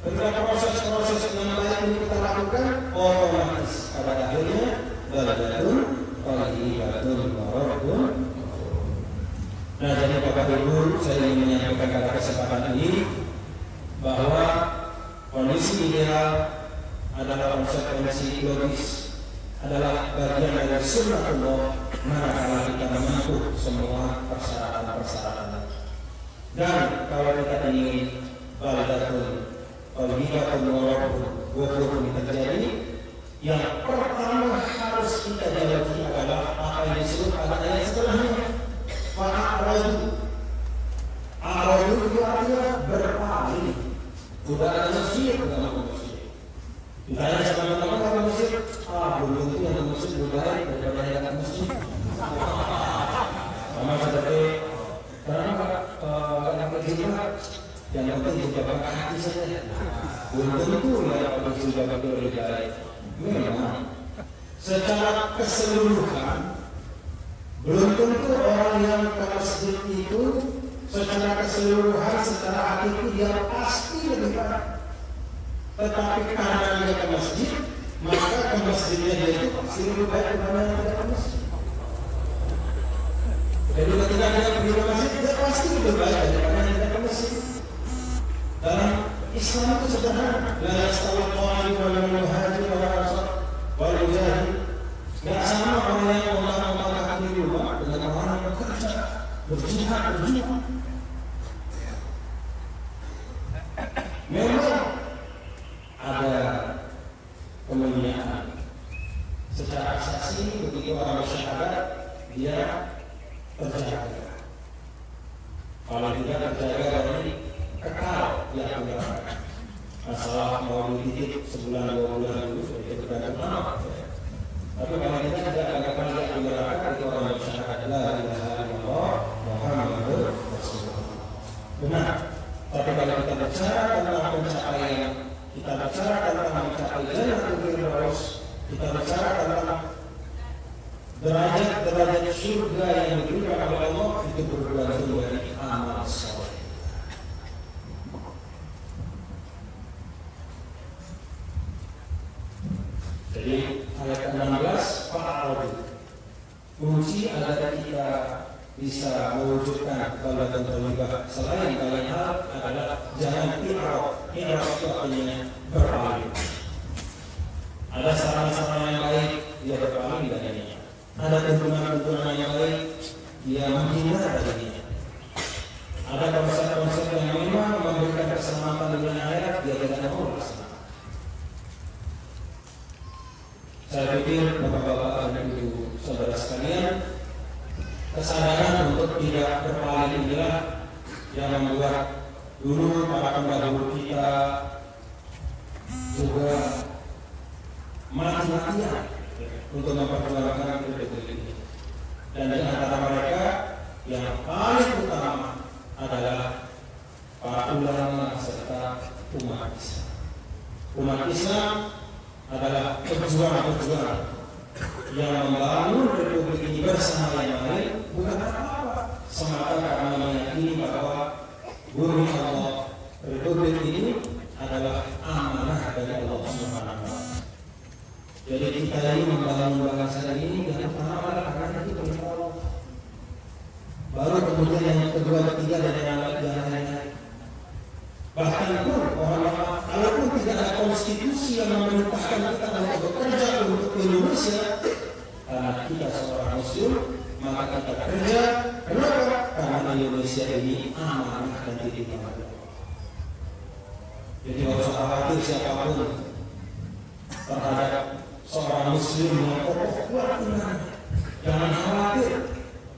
Ketika proses-proses yang baik ini kita lakukan, otomatis pada akhirnya baladatun, qalibatun, waradun. Nah, jadi Bapak Ibu, saya ingin menyampaikan pada kesempatan ini bahwa kondisi ideal adalah konsekuensi logis, adalah bagian dari sunnatullah manakala kita menempuh semua persyaratan-persyaratan. Dan kalau kita ingin baladatun, qalibatun, waradun, ghafurun terjadi, yang pertama harus kita jawab adalah apa yang disebut pada ayat setelahnya. Fa'aradu itu artinya berpaling. Udah ada masjid, udah ada masjid. Ditanya sama teman-teman kalau masjid, belum tentu yang ada masjid lebih baik daripada yang ada masjid. Sama seperti karena yang berjihad, yang penting juga pakai hati saja. Belum tentu yang harus juga pakai lebih baik. Memang secara keseluruhan belum tentu orang yang ke masjid itu secara keseluruhan, secara hakiki dia pasti lebih baik. Tetapi karena dia ke masjid, maka ke masjidnya dia itu pasti lebih baik daripada yang tidak ke masjid. Jadi ketika dia pergi ke masjid, dia pasti lebih baik daripada yang tidak ke masjid. Dalam Islam itu sederhana. La yastawil qa'id wal muhajir wal ansar wal mujahid. Tidak sama orang yang mengatakan kaki di rumah dengan orang yang bekerja, berjihad. Memang ada kemuliaan secara asasi begitu orang bersyahadat dia terjaga. Kalau tidak terjaga dari kekal dia akan masalah mau dititip sebulan 2 bulan dulu itu tergantung lama. Tapi kalau kita tidak akan lihat di neraka itu orang bersyahadat la ilaha illallah Muhammadur Rasulullah. Benar. Tapi kalau kita bicara tentang pencapaian, kita bicara tentang mencapai jannatul firdaus, kita bicara tentang derajat surga yang diberikan oleh Allah, itu bergantung dari amal saleh. Jadi ayat 16 fa'aradu kunci agar kita bisa mewujudkan baladatun thayyibah selain kalian hal adalah jangan i'rad itu artinya berpaling. Ada saran-saran yang baik dia berpaling darinya, ada tuntunan-tuntunan yang baik dia menghindar darinya, ada konsep-konsep yang memang memberikan keselamatan dunia akhirat dia tidak mau bersama. Saya pikir bapak-bapak dan ibu saudara sekalian, kesadaran untuk tidak berpaling inilah yang membuat dulu para pendahulu kita juga mati-matian untuk memperjuangkan republik ini. Dan di antara mereka yang paling utama adalah para ulama serta umat Islam. Umat Islam adalah pejuang-pejuang yang membangun republik ini bersama yang lain, bukan apa-apa semata karena meyakini bahwa bumi Allah, republik ini adalah amanah dari Allah Subhanahu wa Ta'ala. Jadi kita ini membangun bangsa ini dengan pertama karena itu perintah Allah. Baru kemudian yang kedua, ketiga dan yang lain. Bahkan pun kalaupun tidak ada konstitusi yang memerintahkan kita untuk bekerja untuk Indonesia, karena kita seorang Muslim, maka kita kerja. Kenapa? Karena Indonesia ini amanah dan titipan Allah. khawatir siapapun terhadap seorang muslim yang kokoh kuat iman. Jangan khawatir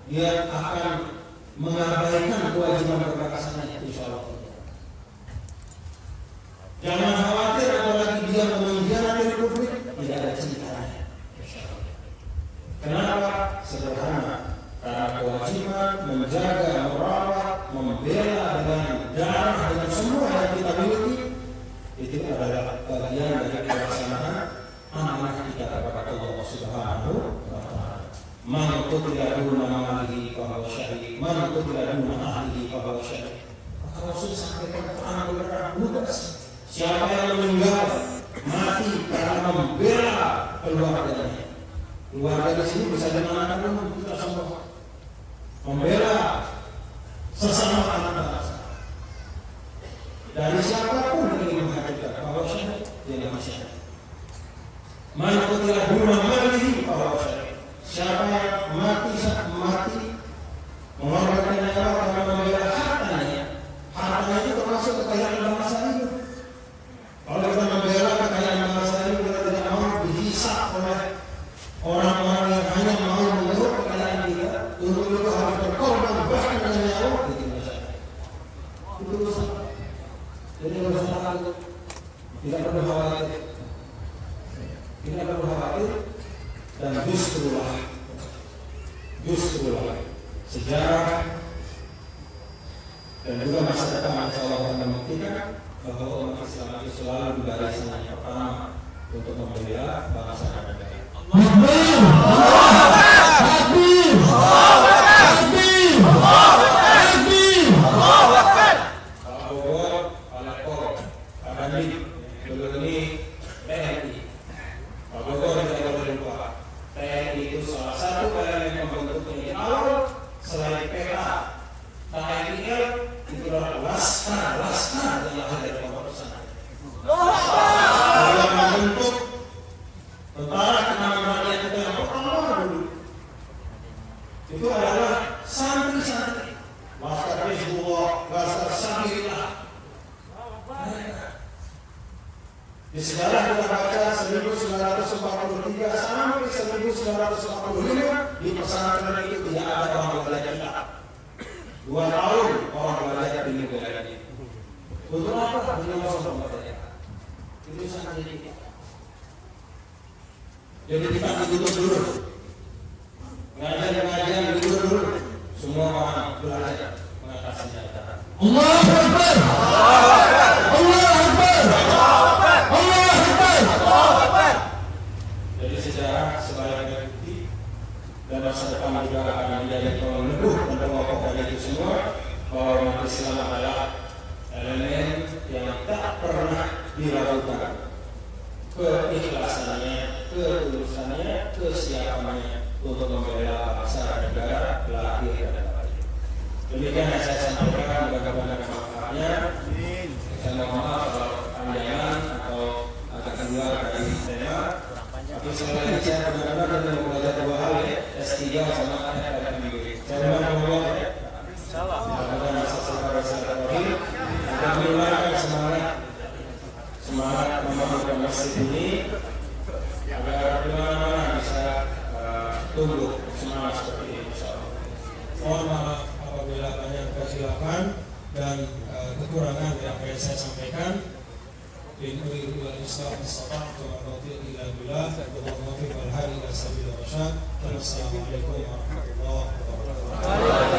dia akan mengabaikan kewajiban berbakasanya, insya Allah. Jangan khawatir apalagi dia mengkhianati republik, tidak ada ceritanya. Kenapa? Sederhana. Karena kewajiban menjaga, merawat, membela dengan darah, dengan semua yang kita miliki, itu adalah bagian dari pelaksanaan amanah kita kepada Allah Subhanahu wa Ta'ala. Man qutila duna malihi fa huwa syahid, man qutila duna ahlihi fa huwa syahid. Maka Rasul sampaikan Quran benar lugas. Siapa yang meninggal mati karena membela keluarganya. Keluarga di sini bisa dimanakan umum kita semua. Membela sesama anak bangsa. Dari siapapun yang ingin menghadirkan bahwa syahid dia masyarakat. Man qutila duna malihi fa huwa syahid. Siapa yang mati mengorbankan nyawa karena membela hartanya. Hartanya itu termasuk kekayaan bangsa ini. Kalau kita membela kekayaan bangsa ini, kita tidak mau dihisap oleh orang-orang yang hanya mau menurut kekayaan kita. Untuk itu harus berkorban bahkan dengan nyawa. Itu urusan. Jadi urusan takut. Tidak perlu khawatir. Tidak perlu khawatir. Dan justrulah sejarah dan juga masa depan insya Allah akan membuktikan bahwa umat Islam itu selalu di barisan yang pertama untuk membela bangsa dan negara. Pak Bogor, Pak Lekor, Pak Dandim, dulu ini TNI. Pak Bogor tidak boleh lupa. TNI itu salah satu elemen yang membentuk ini awal selain peta. TNI itu adalah laskar yang lahir dari Pondok Pesantren. Yang membentuk tentara kenaman rakyat kita yang pertama dulu itu adalah santri-santri. Laskar Hizbullah, laskar Sabilillah. Di sejarah kita baca 1943 sampai 1945 di pesantren itu tidak ada orang belajar kitab. 2 tahun orang belajar di negara ini. Untuk apa? Untuk belajar. Itu sangat jadi. Jadi kita ditutup dulu. Pengajian ditutup dulu. Semua orang belajar mengatasi senjata. Allahu Akbar. Allahu Akbar. Allahu Akbar. Jadi sejarah sebagai bukti dan masa depan juga akan menjadi peneguh dan pengokoh dari itu semua bahwa umat Islam adalah elemen yang tak pernah diragukan keikhlasannya, ketulusannya, kesiapannya untuk membela bangsa dan negara lahir dan batin. Demikian yang saya sampaikan, mudah-mudahan manfaatnya. Saya mohon maaf kalau panjangan atau agak keluar dari tema. Tapi sekali lagi saya benar-benar ingin belajar 2 hal ya, S3 sama FMB. Saya mohon maaf ya. Mudah-mudahan bisa selesai silaturahmi dan mengeluarkan semangat membangun masjid ini agar dimana-mana bisa tumbuh semangat seperti ini, insyaallah. Mohon maaf apabila banyak kesilapan dan kekurangan yang saya sampaikan. In uridu al-islah as-sata'tu wa tawfiq ila billah wa tawfiq al-hadi ila sabil rasyad. Wassalamualaikum warahmatullahi wabarakatuh.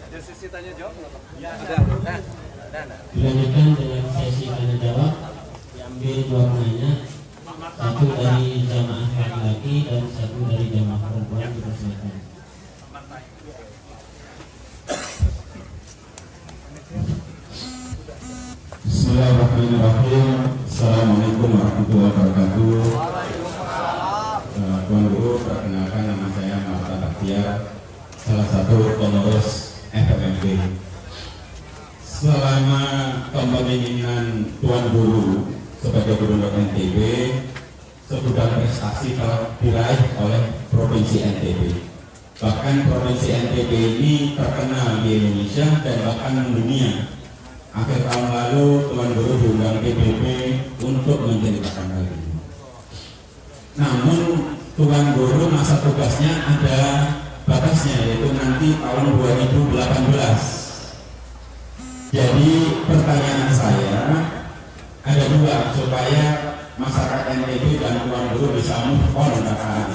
Ada sesi tanya jawab nggak Pak? Ya, ada. Dilanjutkan dengan sesi tanya jawab. Diambil 2 penanya, satu dari jamaah laki-laki dan satu dari jamaah perempuan, dipersilakan. Bismillahirrahmanirrahim. Assalamualaikum warahmatullahi wabarakatuh. Tuan Guru, perkenalkan nama saya Muhammad Baktiar, salah satu pengurus FMB. Selama kepemimpinan Tuan Guru sebagai Gubernur NTB, segudang prestasi telah diraih oleh Provinsi NTB. Bahkan Provinsi NTB ini terkenal di Indonesia dan bahkan mendunia. Akhir tahun lalu Tuan Guru diundang PBB untuk menceritakan hal ini. Namun Tuan Guru masa tugasnya ada batasnya, yaitu nanti tahun 2018. Jadi pertanyaan saya ada dua supaya masyarakat NTB dan Tuan Guru bisa move on sekarang.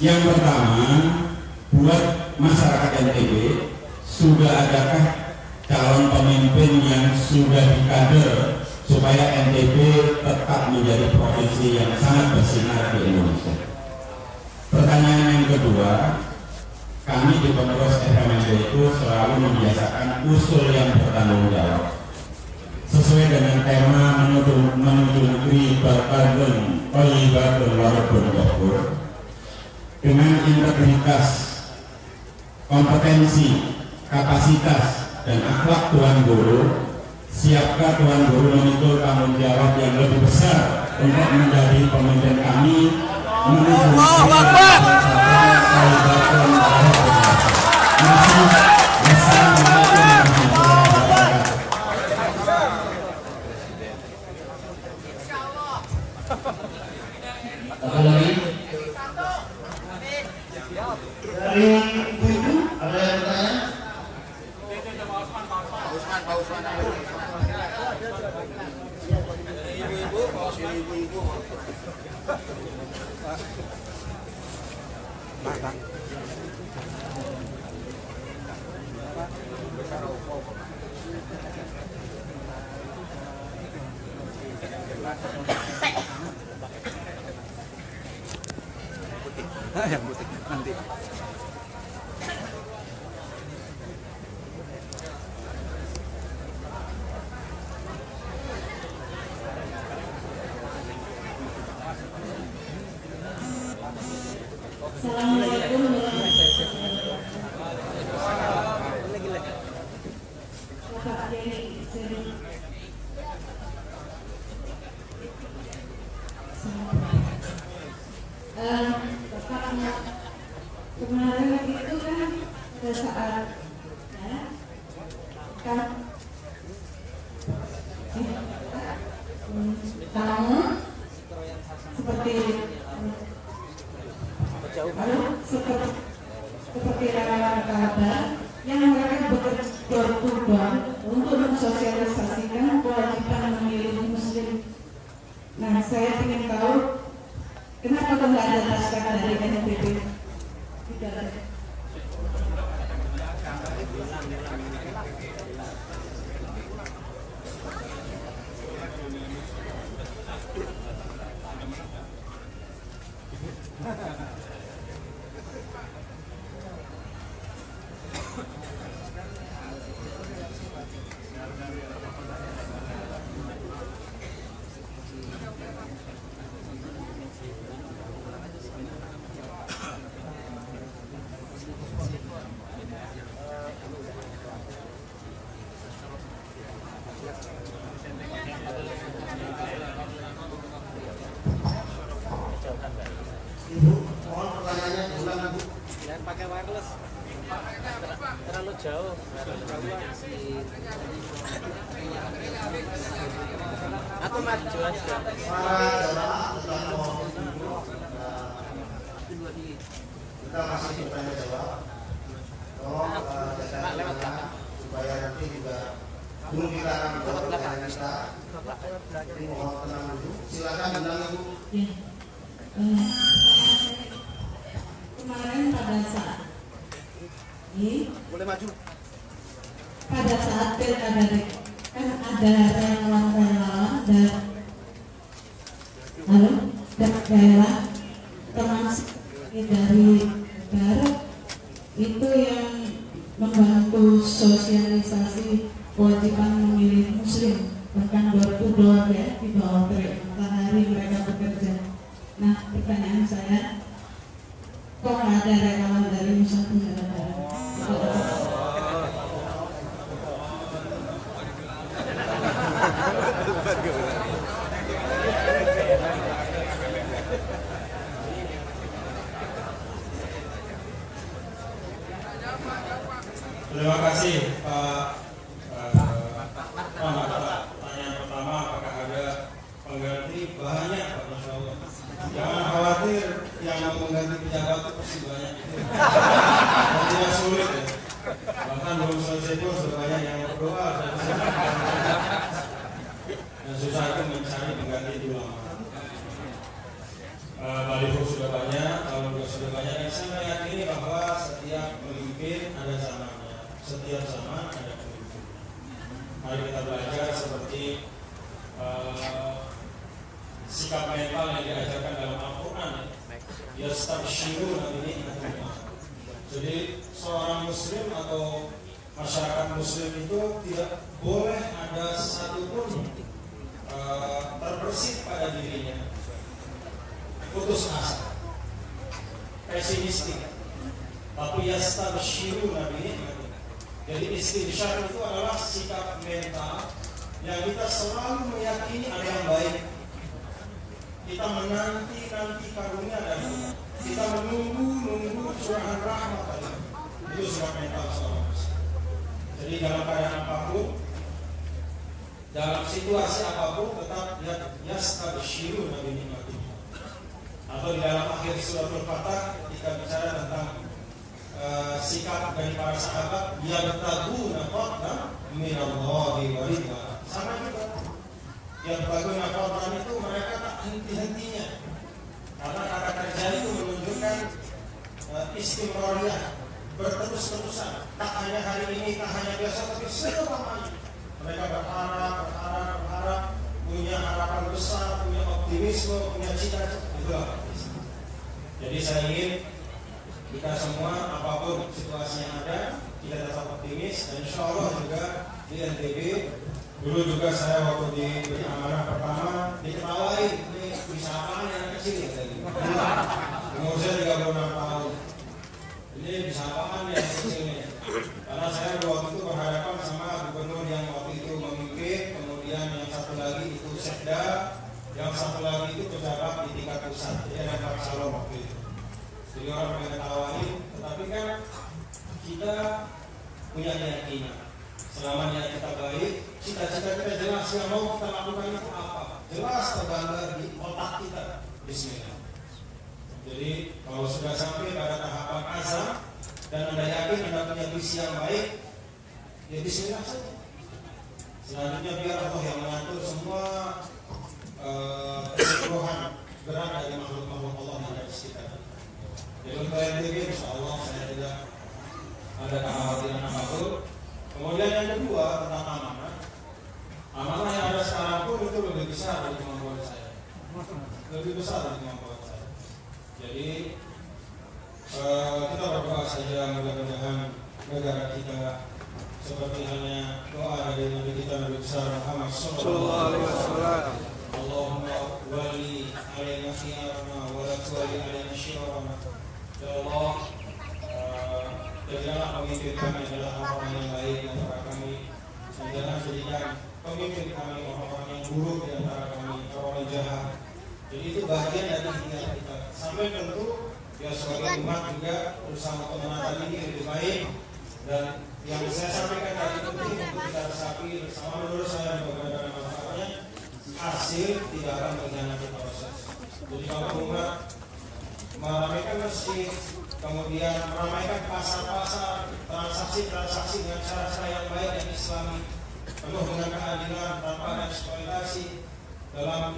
Yang pertama, buat masyarakat NTB, sudah adakah calon pemimpin yang sudah dikader supaya NTB tetap menjadi provinsi yang sangat bersinar di Indonesia? Pertanyaan yang kedua, kami di pengurus FMND itu selalu membiasakan usul yang bertanggung jawab sesuai dengan tema menuju negeri berkandung Thayyibatun Walaupun Ghafur, dengan integritas, kompetensi, kapasitas, dan akhlak Tuan Guru. Siapkah Tuan Guru memikul tanggung jawab yang lebih besar untuk menjadi pemimpin kami menuju Apa lagi? Dari ibu-ibu ada yang bertanya? Yang putih nanti. Assalamualaikum kemarin itu kan pada saat kamu seperti relawan kabar yang mereka bekerja door to door untuk mensosialisasikan kewajiban memilih Muslim. Nah, saya ingin tahu kenapa kok nggak ada naskah dari NTB? Tidak ada. Ibu, mohon pertanyaannya diulang, Ibu. Jangan pakai wireless. Terlalu jauh. Atau maju aja. Para jamaah yang mohon Ibu, kita masih bertanya jawab. Tolong jaga jarak supaya nanti juga belum kita akan menjawab pertanyaan kita. Jadi mohon tenang dulu. Silakan bilang, Ibu. Kemarin pada saat ini Boleh maju. pada saat pilkada kan ada relawan-relawan dan daerah termasuk dari barat itu yang membantu sosialisasi kewajiban memilih Muslim, bahkan door to door ya, di bawah terik matahari mereka bekerja. Nah, pertanyaan saya, kok nggak ada relawan dari Nusa Tenggara Barat? banyak, Pak, Masya Allah. Jangan khawatir, yang mau mengganti pejabat itu pasti banyak. Dan tidak sulit ya. Bahkan belum selesai pun sudah banyak yang berdoa. Dan susah itu mencari pengganti itu lama. Baliho sudah banyak, kalau sudah banyak, dan saya meyakini bahwa setiap pemimpin ada zamannya, setiap zaman ada pemimpin. Mari kita belajar seperti sikap mental yang diajarkan dalam Al-Quran. Yastabshiruna bi ni'matillah. Jadi seorang muslim atau masyarakat muslim itu tidak boleh ada satupun terbersit pada dirinya putus asa, pesimistik, tapi yastabshiruna bi ni'matillah. Jadi istibsyar itu adalah sikap mental yang kita selalu meyakini ada yang baik. Kita menanti karunia dari Allah. Kita menunggu curahan rahmat dari Allah. Itu sikap mental seorang muslim. Jadi dalam keadaan apapun, dalam situasi apapun, tetap yastabshiruna bi ni'matillah. Atau di dalam akhir surat Al-Fatah ketika bicara tentang sikap dari para sahabat, yabtaguna fadlan minallahi wa ridwan. Sama juga. Yabtaguna fadlan itu mereka tak henti-hentinya. Karena kata kerja itu menunjukkan istimrariyah, berterus-terusan. Tak hanya hari ini, tak hanya besok, tapi selamanya. Mereka berharap, punya harapan besar, punya optimisme, punya cita-cita. Itulah. Jadi saya ingin kita semua apapun situasi yang ada, kita tetap optimis, dan insya Allah juga di NTB. Dulu juga saya waktu diberi amanah pertama diketawain, ini bisa apaan yang kecil ya tadi. Umur saya 36 tahun. Ini bisa apaan yang kecil ini? Karena saya waktu itu berhadapan sama gubernur yang waktu itu memimpin, kemudian yang satu lagi itu sekda, yang satu lagi itu pejabat di tingkat pusat. Jadi ada Pak Salom waktu itu. Jadi orang mengetawain, tetapi kan kita punya keyakinan. Selama niat kita baik, cita-cita kita jelas, yang mau kita lakukan itu apa? Jelas tergambar di otak kita. Bismillah. Jadi kalau sudah sampai pada tahapan azam dan Anda yakin Anda punya visi yang baik, ya bismillah saja. Selanjutnya biar Allah yang mengatur semua keseluruhan gerak dari makhluk-makhluk Allah yang ada di sekitar. Jadi untuk NTB insya Allah saya tidak ada kekhawatiran apapun. Kemudian yang kedua tentang amanah. Amanah yang ada sekarang pun itu lebih besar dari kemampuan saya. Lebih besar dari kemampuan saya. Jadi kita berdoa saja mudah-mudahan negara kita seperti halnya doa dari Nabi kita Nabi besar Muhammad sallallahu alaihi wasallam. Allahumma wali alaina khiyarana wa la tuwali alaina syirarana. Ya Allah, jadikanlah pemimpin kami adalah orang-orang yang baik di antara kami, dan jangan jadikan pemimpin kami orang-orang yang buruk di antara kami, orang jahat. Jadi itu bagian dari ikhtiar kita. Sampai tentu ya sebagai umat juga berusaha untuk menata ini lebih baik. Dan yang saya sampaikan tadi penting untuk kita resapi bersama, menurut saya bagaimana manfaatnya, hasil tidak akan mengkhianati proses. Jadi kalau umat meramaikan masjid, kemudian meramaikan pasar-pasar, transaksi-transaksi dengan cara-cara yang baik dan islami, penuh dengan keadilan tanpa ada eksploitasi dalam